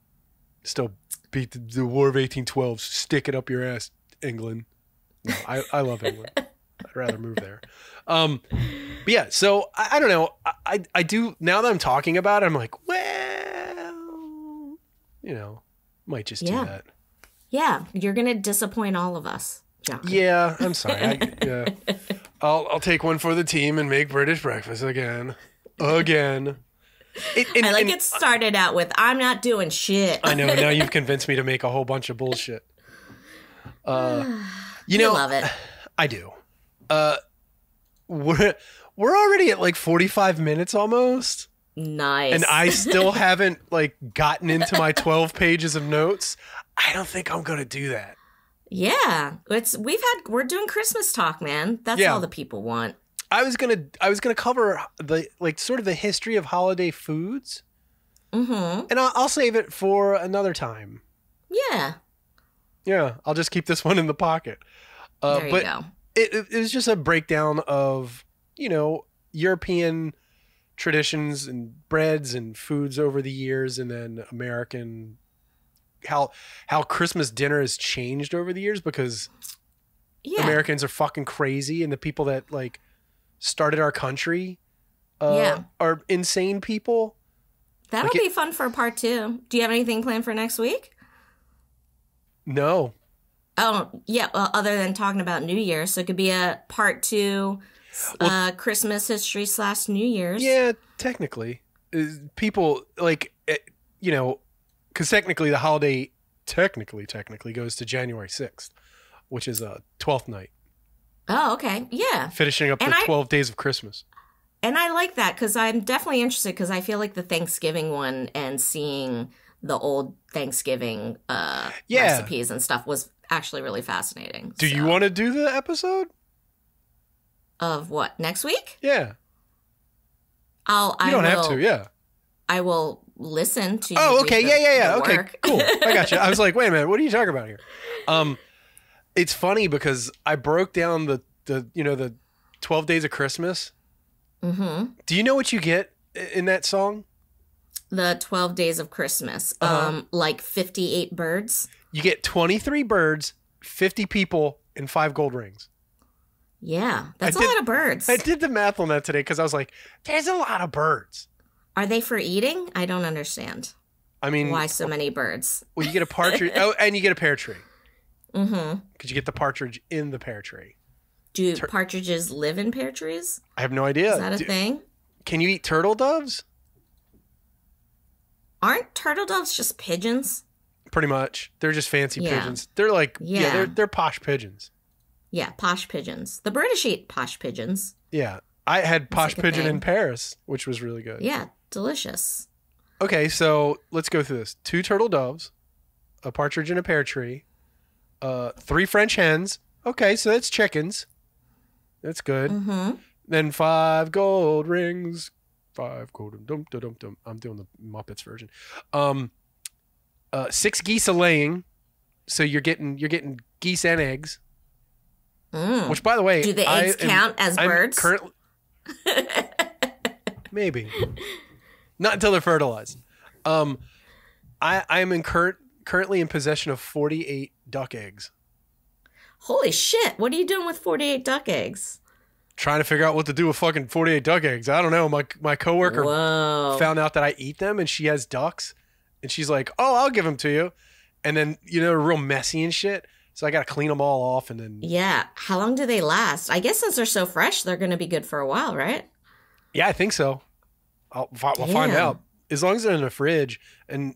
Still beat the War of 1812. Stick it up your ass, England. No, I love England. I'd rather move there. But yeah, so I don't know. I do, now that I'm talking about it, I'm like, well, you know, might just do that. Yeah, you're going to disappoint all of us, John. Yeah, I'm sorry. I'll take one for the team and make British breakfast again. It started out with, I'm not doing shit. I know, now you've convinced me to make a whole bunch of bullshit. You love it. I do. We're already at like 45 minutes almost. Nice. And I still haven't like gotten into my 12 pages of notes. I don't think I'm going to do that. Yeah. We're doing Christmas talk, man. That's all the people want. I was going to cover the sort of the history of holiday foods. And I'll save it for another time. Yeah. Yeah, I'll just keep this one in the pocket. There you go. It was just a breakdown of, you know, European traditions and breads and foods over the years, and then American, how Christmas dinner has changed over the years because Americans are fucking crazy, and the people that like started our country are insane people. That'll be fun for part 2. Do you have anything planned for next week? No. Oh, yeah. Well, other than talking about New Year's. So it could be a part 2 Christmas history / New Year's. Yeah, technically. People, like, you know, because technically the holiday technically goes to January 6th. which is 12th night. Oh, okay. Yeah. Finishing up the 12 days of Christmas. And I like that because I'm definitely interested because I feel like the Thanksgiving one and seeing the old Thanksgiving recipes and stuff was actually really fascinating. Do you want to do the episode? Of what? Next week? Yeah. You don't have to, yeah. I will listen to you. Oh, okay. Yeah. Okay, cool. I got you. I was like, wait a minute. What are you talking about here? It's funny because I broke down the 12 days of Christmas. Mm-hmm. Do you know what you get in that song? The 12 days of Christmas. Like 58 birds. You get 23 birds, 50 people, and 5 gold rings. Yeah, that's a lot of birds. I did the math on that today because I was like, there's a lot of birds. Are they for eating? I don't understand. I mean, why so many birds? Well, you get a partridge. And you get a pear tree. Mm-hmm. Because you get the partridge in the pear tree. Do partridges live in pear trees? I have no idea. Is that a thing? Can you eat turtle doves? Aren't turtle doves just pigeons? Pretty much. They're just fancy pigeons. They're like, they're posh pigeons. Yeah, posh pigeons. The British eat posh pigeons. Yeah. I had posh pigeon in Paris, which was really good. Yeah, delicious. Okay, so let's go through this. 2 turtle doves, a partridge in a pear tree, 3 French hens. Okay, so that's chickens. That's good. Mm-hmm. Then 5 gold rings. 5 gold. Dum, dum, dum, dum. I'm doing the Muppets version. 6 geese a laying. So you're getting geese and eggs. Which, by the way, do the eggs count as birds? Maybe not until they're fertilized. I'm currently in possession of 48 duck eggs. Holy shit! What are you doing with 48 duck eggs? Trying to figure out what to do with fucking 48 duck eggs. I don't know. My coworker found out that I eat them, and she has ducks, and she's like, "Oh, I'll give them to you," and then they're real messy and shit. So I got to clean them all off and then... Yeah. How long do they last? I guess since they're so fresh, they're going to be good for a while, right? Yeah, I think so. We'll find out. As long as they're in the fridge. And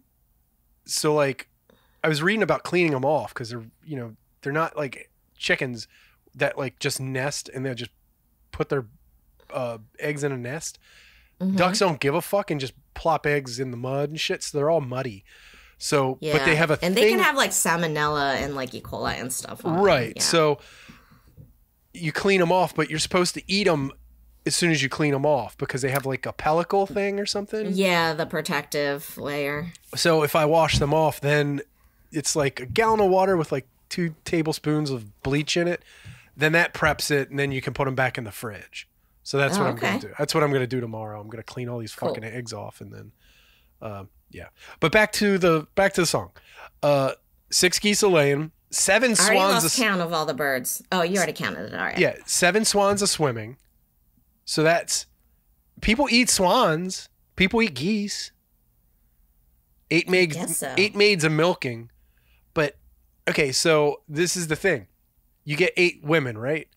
so, like, I was reading about cleaning them off because they're not like chickens that, like, just nest and they'll just put their eggs in a nest. Mm-hmm. Ducks don't give a fuck and just plop eggs in the mud and shit, so they're all muddy. So, yeah. But they have and they can have like salmonella and like E. coli and stuff. Right. Yeah. So you clean them off, but you're supposed to eat them as soon as you clean them off because they have like a pellicle thing or something. Yeah, the protective layer. So if I wash them off, then it's like a gallon of water with like 2 tablespoons of bleach in it. Then that preps it, and then you can put them back in the fridge. So that's what I'm going to do. That's what I'm going to do tomorrow. I'm going to clean all these fucking eggs off, and then... yeah, but back to the song. 6 geese a laying, 7 swans. I already lost count of all the birds. Oh, you already counted it. All right. Yeah, 7 swans a swimming. So that's people eat swans. People eat geese. 8 maids. I guess so. 8 maids a milking. But okay, so this is the thing. You get 8 women, right?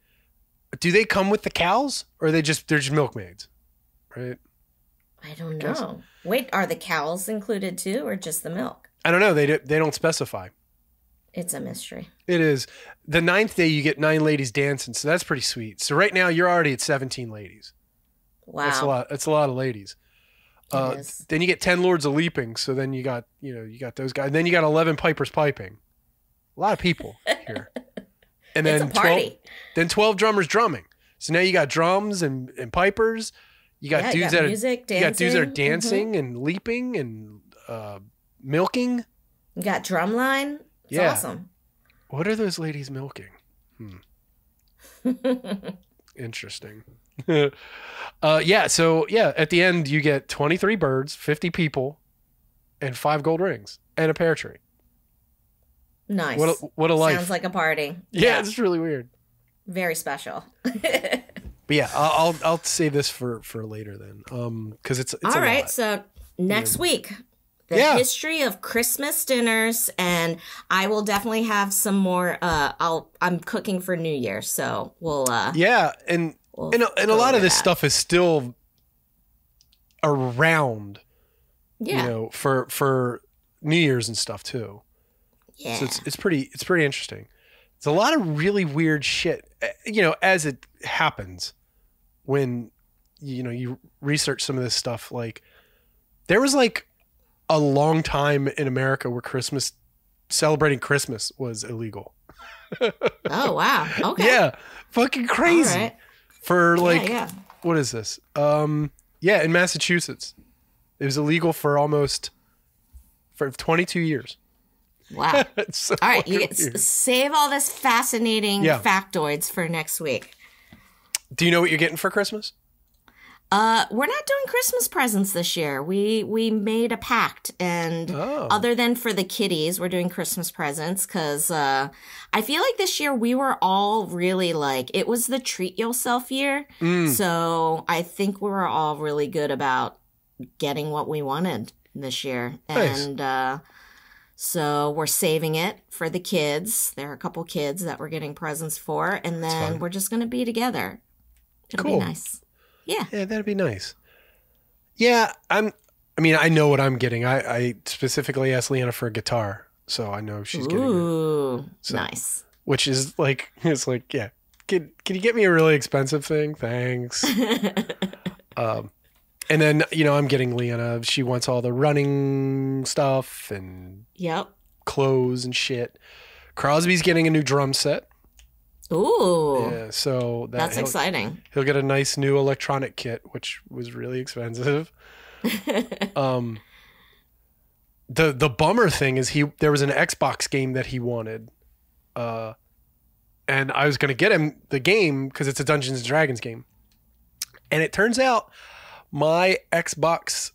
Do they come with the cows, or they're just milkmaids, right? I don't know. Wait, are the cows included too, or just the milk? I don't know. They don't specify. It's a mystery. It is. The 9th day, you get 9 ladies dancing, so that's pretty sweet. So right now, you're already at 17 ladies. Wow, that's a lot. That's a lot of ladies. It is. Then you get 10 lords a leaping. So then you got those guys. And then you got 11 pipers piping. A lot of people here. And then it's a party. 12 drummers drumming. So now you got drums and pipers. You got dudes that are dancing and leaping and milking. You got drumline. It's awesome. What are those ladies milking? Interesting. Yeah. So at the end you get 23 birds, 50 people, and 5 gold rings and a pear tree. Nice. What a life. Sounds like a party. Yeah, it's really weird. Very special. But yeah, I'll save this for later then, because it's all right. So next week, the history of Christmas dinners, and I will definitely have some more. I'm cooking for New Year, so we'll. And a lot of this stuff is still around. Yeah. For New Year's and stuff too. Yeah. So it's pretty interesting. It's a lot of really weird shit, as it happens when, you research some of this stuff. Like, there was like a long time in America where celebrating Christmas was illegal. Oh, wow. Okay. Yeah. Fucking crazy. Right. For what is this? In Massachusetts, it was illegal for 22 years. Wow. So all right. Save all this fascinating factoids for next week. Do you know what you're getting for Christmas? We're not doing Christmas presents this year. We made a pact, and other than for the kiddies, we're doing Christmas presents because I feel like this year we were all really like, it was the treat yourself year. So I think we were all really good about getting what we wanted this year. Nice. And so we're saving it for the kids. There are a couple kids that we're getting presents for, and then we're just going to be together. It'll be nice. Yeah. Yeah, that'd be nice. Yeah, I know what I'm getting. I specifically asked Leanna for a guitar, so I know she's getting it. Ooh, nice. Which is like, it's like, yeah. Can you get me a really expensive thing? Thanks. And then, I'm getting Leanna. She wants all the running stuff and clothes and shit. Crosby's getting a new drum set. Ooh. Yeah, so that's exciting. He'll get a nice new electronic kit, which was really expensive. The bummer thing is there was an Xbox game that he wanted. And I was going to get him the game because it's a Dungeons and Dragons game. And it turns out my Xbox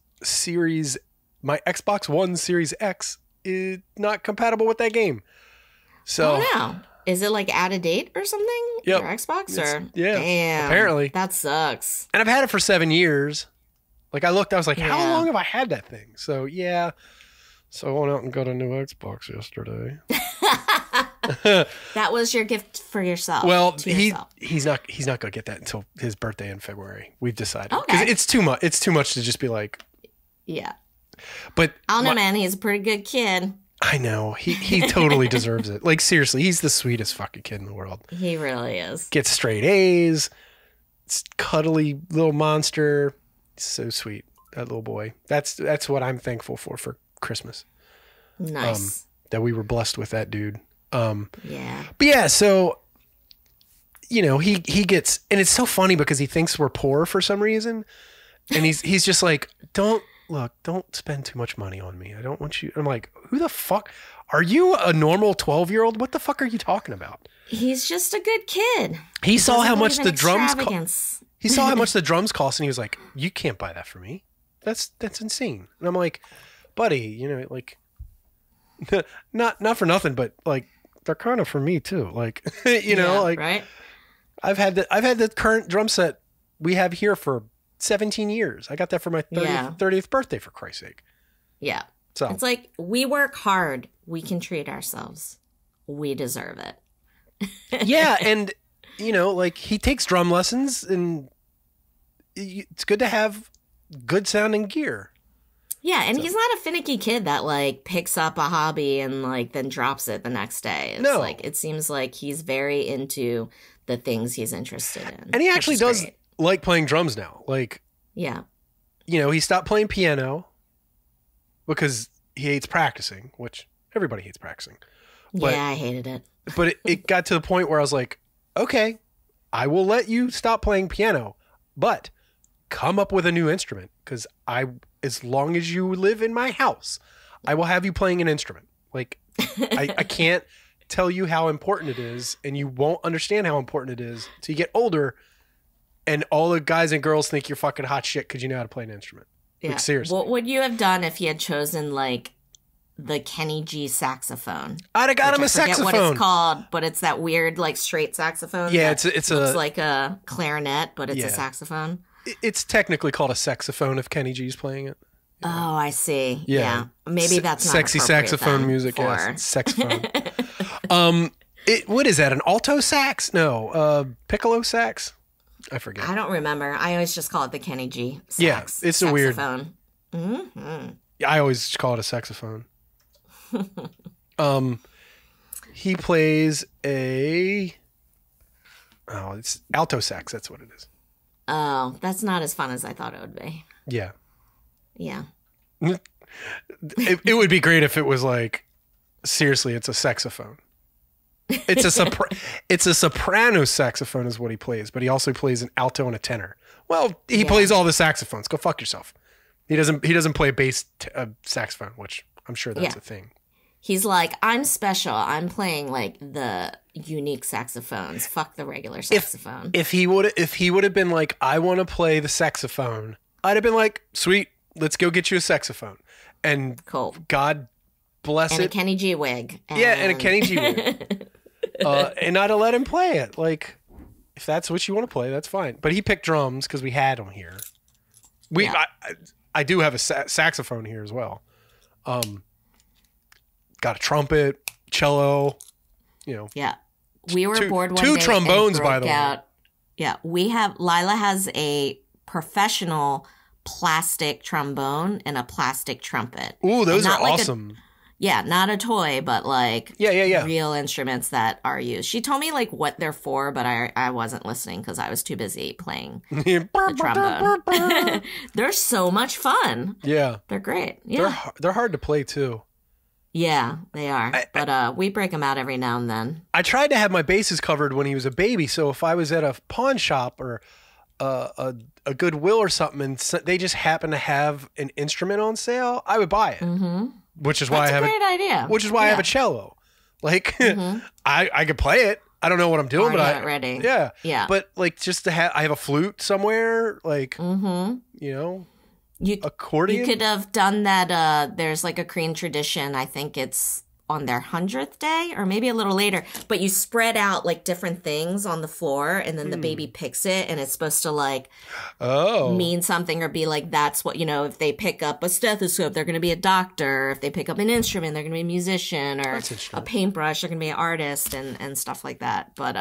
One Series X is not compatible with that game. So no. Is it like out of date or something? Yep. Your Xbox or? Yeah. Damn. Apparently. That sucks. And I've had it for 7 years. Like I looked, I was like, how long have I had that thing? So yeah. So I went out and got a new Xbox yesterday. That was your gift for yourself. Well, he's not gonna get that until his birthday in February. We've decided. Okay. Because it's too much to just be like. Yeah. But I don't know, man. He's a pretty good kid. I know. He totally deserves it. Like, seriously, he's the sweetest fucking kid in the world. He really is. Gets straight A's. It's cuddly little monster. So sweet. That little boy. That's what I'm thankful for Christmas. Nice. That we were blessed with that dude. Yeah. But yeah, so, he gets, and it's so funny because he thinks we're poor for some reason. And he's just like, don't spend too much money on me. I don't want you. I'm like, who the fuck? Are you a normal 12-year-old? What the fuck are you talking about? He's just a good kid. He saw how much the drums He saw how much the drums cost, and he was like, you can't buy that for me. That's insane. And I'm like, buddy, like, not for nothing, but like, they're kind of for me too. Like, like, right. I've had the current drum set we have here for 17 years. I got that for my 30th birthday, for Christ's sake. Yeah. So it's like, we work hard. We can treat ourselves. We deserve it. Yeah. And, like, he takes drum lessons, and it's good to have good sounding gear. Yeah. And he's not a finicky kid that, like, picks up a hobby and, like, then drops it the next day. It's like, it seems like he's very into the things he's interested in. And he actually does like playing drums now. Like, yeah. He stopped playing piano because he hates practicing, which everybody hates practicing. But, yeah, I hated it. But it got to the point where I was like, okay, I will let you stop playing piano, but come up with a new instrument, because as long as you live in my house, I will have you playing an instrument. Like, I can't tell you how important it is, and you won't understand how important it is till you get older, and all the guys and girls think you're fucking hot shit because you know how to play an instrument. Yeah. Like, seriously. What would you have done if you had chosen, like, the Kenny G saxophone? I'd have got him a saxophone. I forget what it's called, but it's that weird, like, straight saxophone. Yeah, it's like a clarinet, but it's a saxophone. It's technically called a saxophone if Kenny G's playing it. Oh, I see. Yeah. Maybe that's not sexy saxophone music. Yes, it's saxophone. What is that? An alto sax? No, piccolo sax. I forget. I don't remember. I always just call it the Kenny G sax. Yeah, it's a weird. Mm-hmm. I always call it a saxophone. He plays it's alto sax. That's what it is. Oh, that's not as fun as I thought it would be. Yeah. Yeah. It would be great if it was like, seriously, it's a saxophone. It's a soprano saxophone is what he plays, but he also plays an alto and a tenor. Well, he plays all the saxophones. Go fuck yourself. He doesn't play bass saxophone, which I'm sure that's a thing. He's like, I'm special. I'm playing like the unique saxophones. Fuck the regular saxophone. If he would have been like, I want to play the saxophone, I'd have been like, sweet, let's go get you a saxophone. And cool. God bless and it. And a Kenny G wig. And a Kenny G wig. And I'd have let him play it. Like, if that's what you want to play, that's fine. But he picked drums because we had them here. I do have a saxophone here as well. Got a trumpet, cello, Yeah. We were bored one day. Two trombones, by the way. Yeah. Lila has a professional plastic trombone and a plastic trumpet. Ooh, those are awesome. Not a toy, but like yeah. real instruments that are used. She told me like what they're for, but I wasn't listening because I was too busy playing the trombone. They're so much fun. Yeah. They're great. Yeah. They're hard to play too. Yeah, they are. But we break them out every now and then. I tried to have my bases covered when he was a baby, so if I was at a pawn shop or a Goodwill or something and they just happen to have an instrument on sale, I would buy it. Mm-hmm. Which is why I have a great idea. Which is why I have a cello. Like I could play it. I don't know what I'm doing, but I'm ready. Yeah. Yeah. But like just to have I have a flute somewhere, like accordion. You could have done that there's like a Korean tradition. I think it's on their 100th day or maybe a little later, but you spread out like different things on the floor and then the baby picks it and it's supposed to like mean something or be like, that's what, if they pick up a stethoscope, they're going to be a doctor. If they pick up an instrument, they're going to be a musician, or a paintbrush, they're going to be an artist and stuff like that. But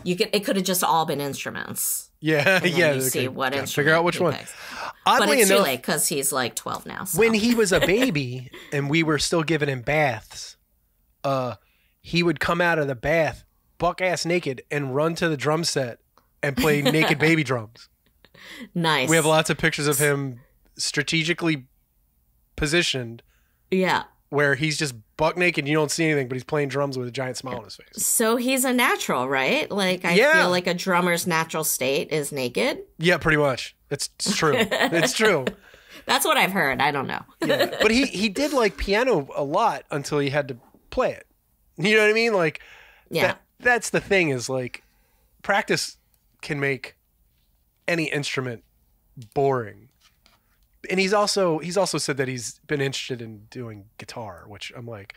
it could have just all been instruments. Yeah. You see what instrument figure out which one. Picks. But it's too late because he's like 12 now. So. When he was a baby and we were still giving him baths, he would come out of the bath buck ass naked and run to the drum set and play naked baby drums. Nice. We have lots of pictures of him strategically positioned. Yeah. Where he's just buck naked, you don't see anything, but he's playing drums with a giant smile on his face. So he's a natural, right? Like I feel like a drummer's natural state is naked. Yeah, pretty much. It's true. It's true. That's what I've heard. I don't know. Yeah. But he did like piano a lot until he had to play it. You know what I mean? Like, that's the thing is like practice can make any instrument boring. And he's also said that he's been interested in doing guitar, which I'm like,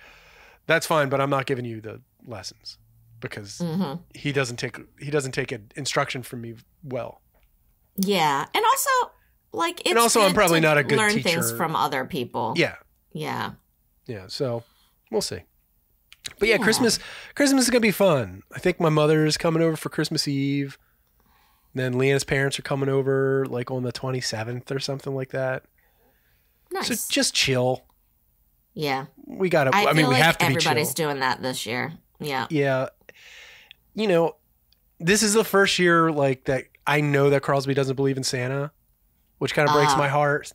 that's fine, but I'm not giving you the lessons because he doesn't take instruction from me well. Yeah, and also like it's also I'm probably not a good learn teacher. Things from other people. Yeah. So we'll see. But Christmas is gonna be fun. I think my mother is coming over for Christmas Eve. Then Leanna's parents are coming over like on the 27th or something like that. Nice. So just chill. Yeah. We got to, I mean, we have to be chill. Everybody's doing that this year. Yeah. Yeah. This is the first year like that I know that Crosby doesn't believe in Santa, which kind of breaks my heart.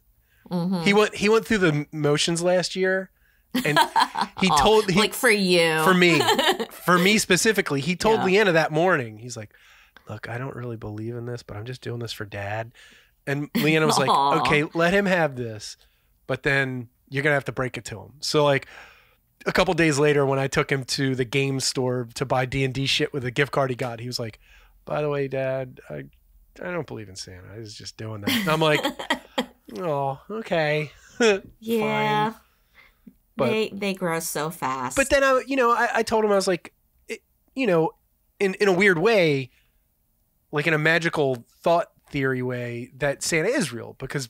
Mm-hmm. He went through the motions last year. And he told like for you. For me specifically, he told Leanna that morning. He's like, look, I don't really believe in this, but I'm just doing this for Dad. And Leanna was like, okay, let him have this, but then you're going to have to break it to him. So like a couple days later when I took him to the game store to buy D&D shit with a gift card he got, he was like, by the way, Dad, I don't believe in Santa. I was just doing that. And I'm like, oh, okay. Yeah. Fine. But, they grow so fast. But then I told him, I was like, in a weird way, like in a magical thought theory way, that Santa is real because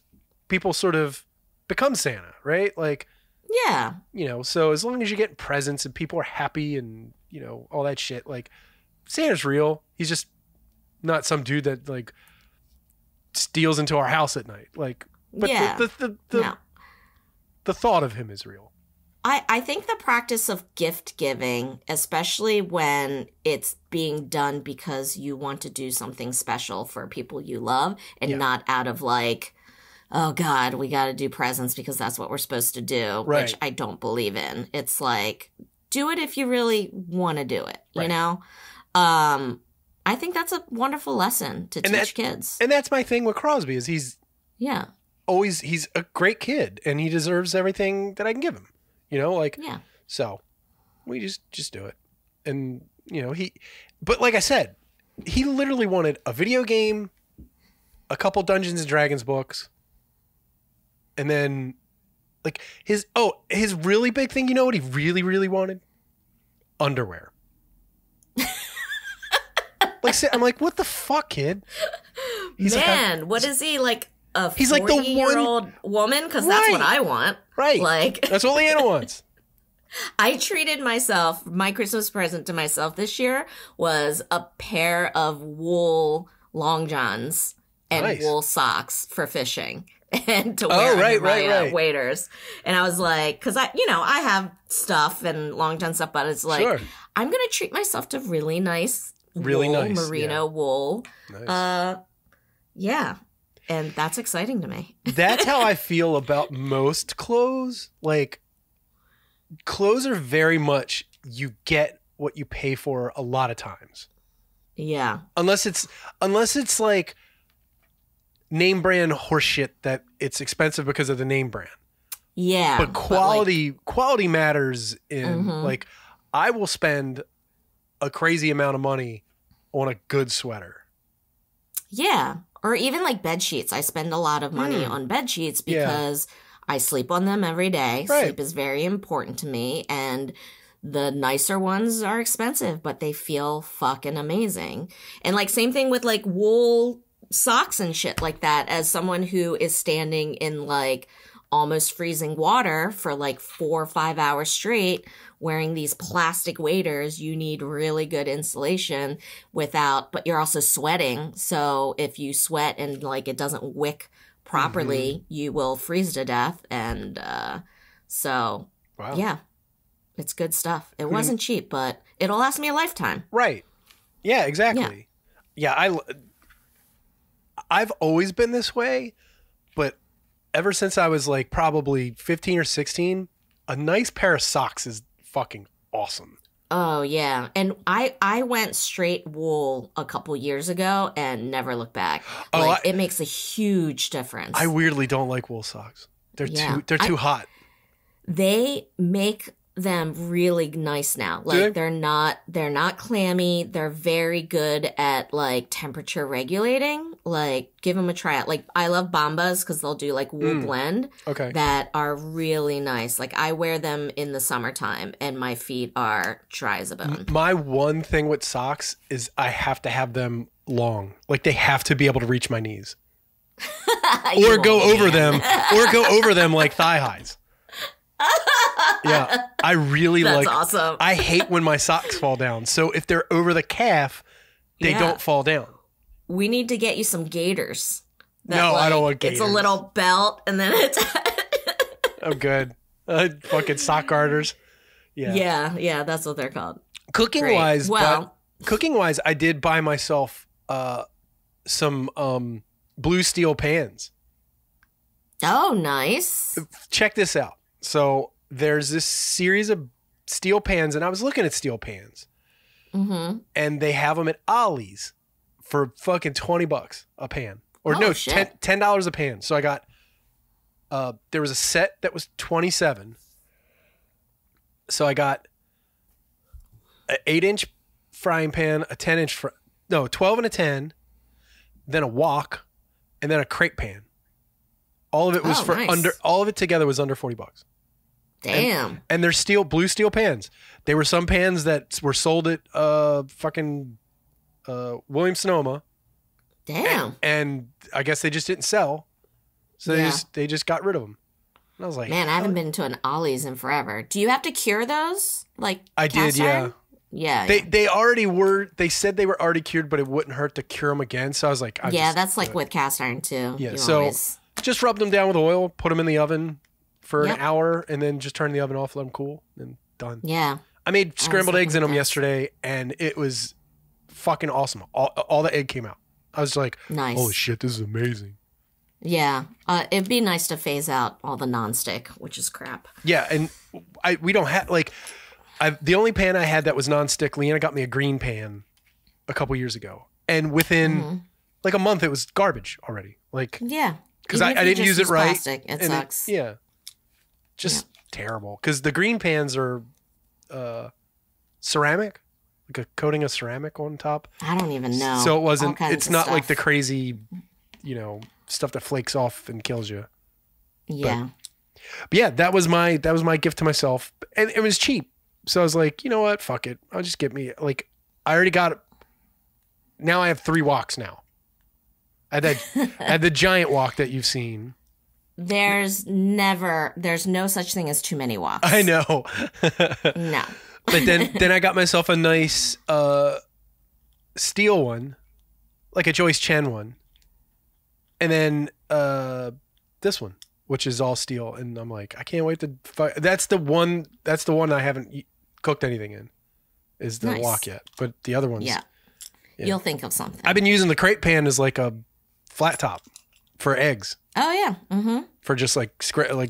people sort of become Santa, right? Like, yeah, so as long as you get presents and people are happy and all that shit, like Santa's real. He's just not some dude that like steals into our house at night. Like, but the thought of him is real. I think the practice of gift giving, especially when it's being done because you want to do something special for people you love and not out of like, oh God, we got to do presents because that's what we're supposed to do, which I don't believe in. It's like, do it if you really want to do it, you know? I think that's a wonderful lesson to teach kids. And that's my thing with Crosby is he's a great kid and he deserves everything that I can give him. You know, like, so we just do it. And, you know, but like I said, he literally wanted a video game, a couple Dungeons and Dragons books, and then like his really big thing, you know what he really, really wanted? Underwear. Like, I'm like, what the fuck, kid? He's what is he like? He's like the 40-year-old woman, because that's what I want. Right. Like that's what Leanna wants. I treated myself, my Christmas present to myself this year was a pair of wool long johns and wool socks for fishing and to wear under my waders. And I was like, because I have stuff and long john stuff, but it's like, I'm going to treat myself to really nice merino wool. Nice. Yeah. And that's exciting to me. That's how I feel about most clothes. Like, clothes are very much, you get what you pay for a lot of times. Yeah. Unless it's like name brand horseshit that it's expensive because of the name brand. Yeah. But quality matters in like, I will spend a crazy amount of money on a good sweater. Yeah. Or even like bed sheets. I spend a lot of money on bed sheets because I sleep on them every day. Right. Sleep is very important to me. And the nicer ones are expensive, but they feel fucking amazing. And like same thing with like wool socks and shit like that. As someone who is standing in like almost freezing water for like 4 or 5 hours straight, wearing these plastic waders, you need really good insulation but you're also sweating. So if you sweat and like it doesn't wick properly, you will freeze to death. And yeah, it's good stuff. It wasn't cheap, but it'll last me a lifetime. Right. Yeah, exactly. Yeah, I've always been this way, but ever since I was like probably 15 or 16, a nice pair of socks is fucking awesome. Oh, yeah. And I went straight wool a couple years ago and never looked back. It makes a huge difference. I weirdly don't like wool socks. They're too hot. They make them really nice now. Like they're not clammy. They're very good at like temperature regulating. Like give them a try out. Like I love Bombas because they'll do like wool blend that are really nice. Like I wear them in the summertime and my feet are dry as a bone. My one thing with socks is I have to have them long. Like they have to be able to reach my knees. or go over them like thigh highs. Yeah, I really That's awesome. I hate when my socks fall down. So if they're over the calf, they don't fall down. We need to get you some gaiters. I don't want gaiters. It's a little belt and then it's... I'm good. Fucking sock garters. Yeah. Yeah, that's what they're called. Cooking wise, I did buy myself some blue steel pans. Oh, nice. Check this out. So there's this series of steel pans, and I was looking at steel pans, and they have them at Ollie's for fucking $20 a pan, or $10 a pan. So I got there was a set that was $27. So I got an 8-inch frying pan, a 10-inch 12 and a 10, then a wok, and then a crepe pan. All of it was all of it together was under $40. Damn. And they're blue steel pans. They were some pans that were sold at fucking Williams Sonoma. Damn. And I guess they just didn't sell. So they just got rid of them. And I was like, man, I haven't been to an Ollie's in forever. Do you have to cure those? Like I did, iron? Yeah. They already were. They said they were already cured, but it wouldn't hurt to cure them again. So I was like, that's like with cast iron too. Yeah. So just rub them down with oil, put them in the oven. for an hour and then just turn the oven off, let them cool, and done. Yeah. I made scrambled eggs in them yesterday, and it was fucking awesome. All the egg came out. I was like, nice. Holy shit, this is amazing. Yeah. It'd be nice to phase out all the nonstick, which is crap. Yeah, and we don't have, like, the only pan I had that was nonstick, Leanna got me a green pan a couple years ago. And within, like, a month, it was garbage already. Like, yeah. Because I didn't use it right. Plastic, it sucks. Just terrible. Because the green pans are ceramic, like a coating of ceramic on top. I don't even know. So it wasn't, it's not like the crazy, stuff that flakes off and kills you. Yeah. But yeah, that was my gift to myself. And it was cheap. So I was like, you know what? Fuck it. I'll just get me, like, I already got it. Now I have 3 woks now. I had the giant wok that you've seen. There's no such thing as too many woks. I know. No. But then I got myself a nice steel one, like a Joyce Chen one. And then this one, which is all steel. And I'm like, I can't wait to that's the one I haven't cooked anything in, is the wok yet. But the other ones. Yeah. You'll think of something. I've been using the crepe pan as like a flat top for eggs. Oh yeah. Mm-hmm. For just like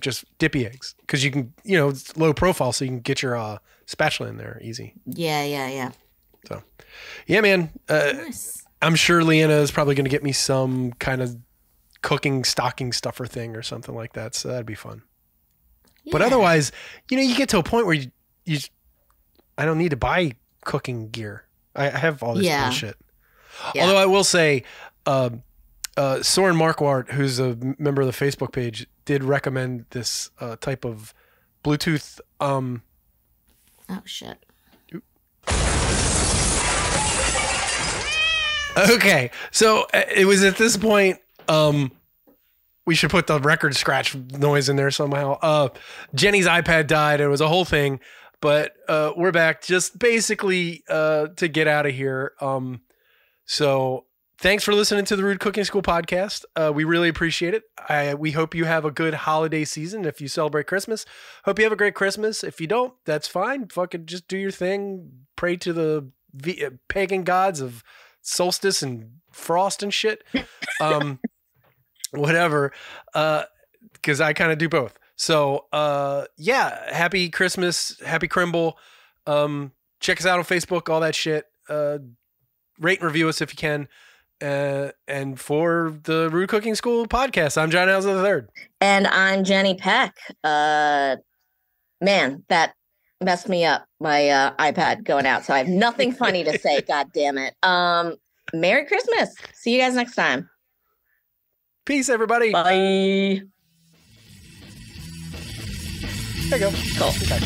just dippy eggs, because you can, it's low profile, so you can get your spatula in there easy. Yeah. So, yeah, man. Nice. I'm sure Leanna is probably going to get me some kind of cooking stocking stuffer thing or something like that. So that'd be fun. Yeah. But otherwise, you get to a point where you I don't need to buy cooking gear. I have all this bullshit. Yeah. Although I will say, Soren Marquardt, who's a member of the Facebook page, did recommend this type of Bluetooth. Oh shit. Okay, so it was at this point. We should put the record scratch noise in there somehow. Jeni's iPad died. It was a whole thing. But we're back just basically to get out of here. So thanks for listening to the Rude Cooking School podcast. We really appreciate it. We hope you have a good holiday season. If you celebrate Christmas, hope you have a great Christmas. If you don't, that's fine. Fucking just do your thing. Pray to the pagan gods of solstice and frost and shit. Whatever. Because I kind of do both. So, happy Christmas, Happy Crimble. Check us out on Facebook, all that shit. Rate and review us if you can. And for the Rude Cooking School podcast, I'm John Hauser III. And I'm Jeni Peck. Man, that messed me up, my iPad going out. So I have nothing funny to say. God damn it. Merry Christmas. See you guys next time. Peace, everybody. Bye. There you go. Cool. Okay.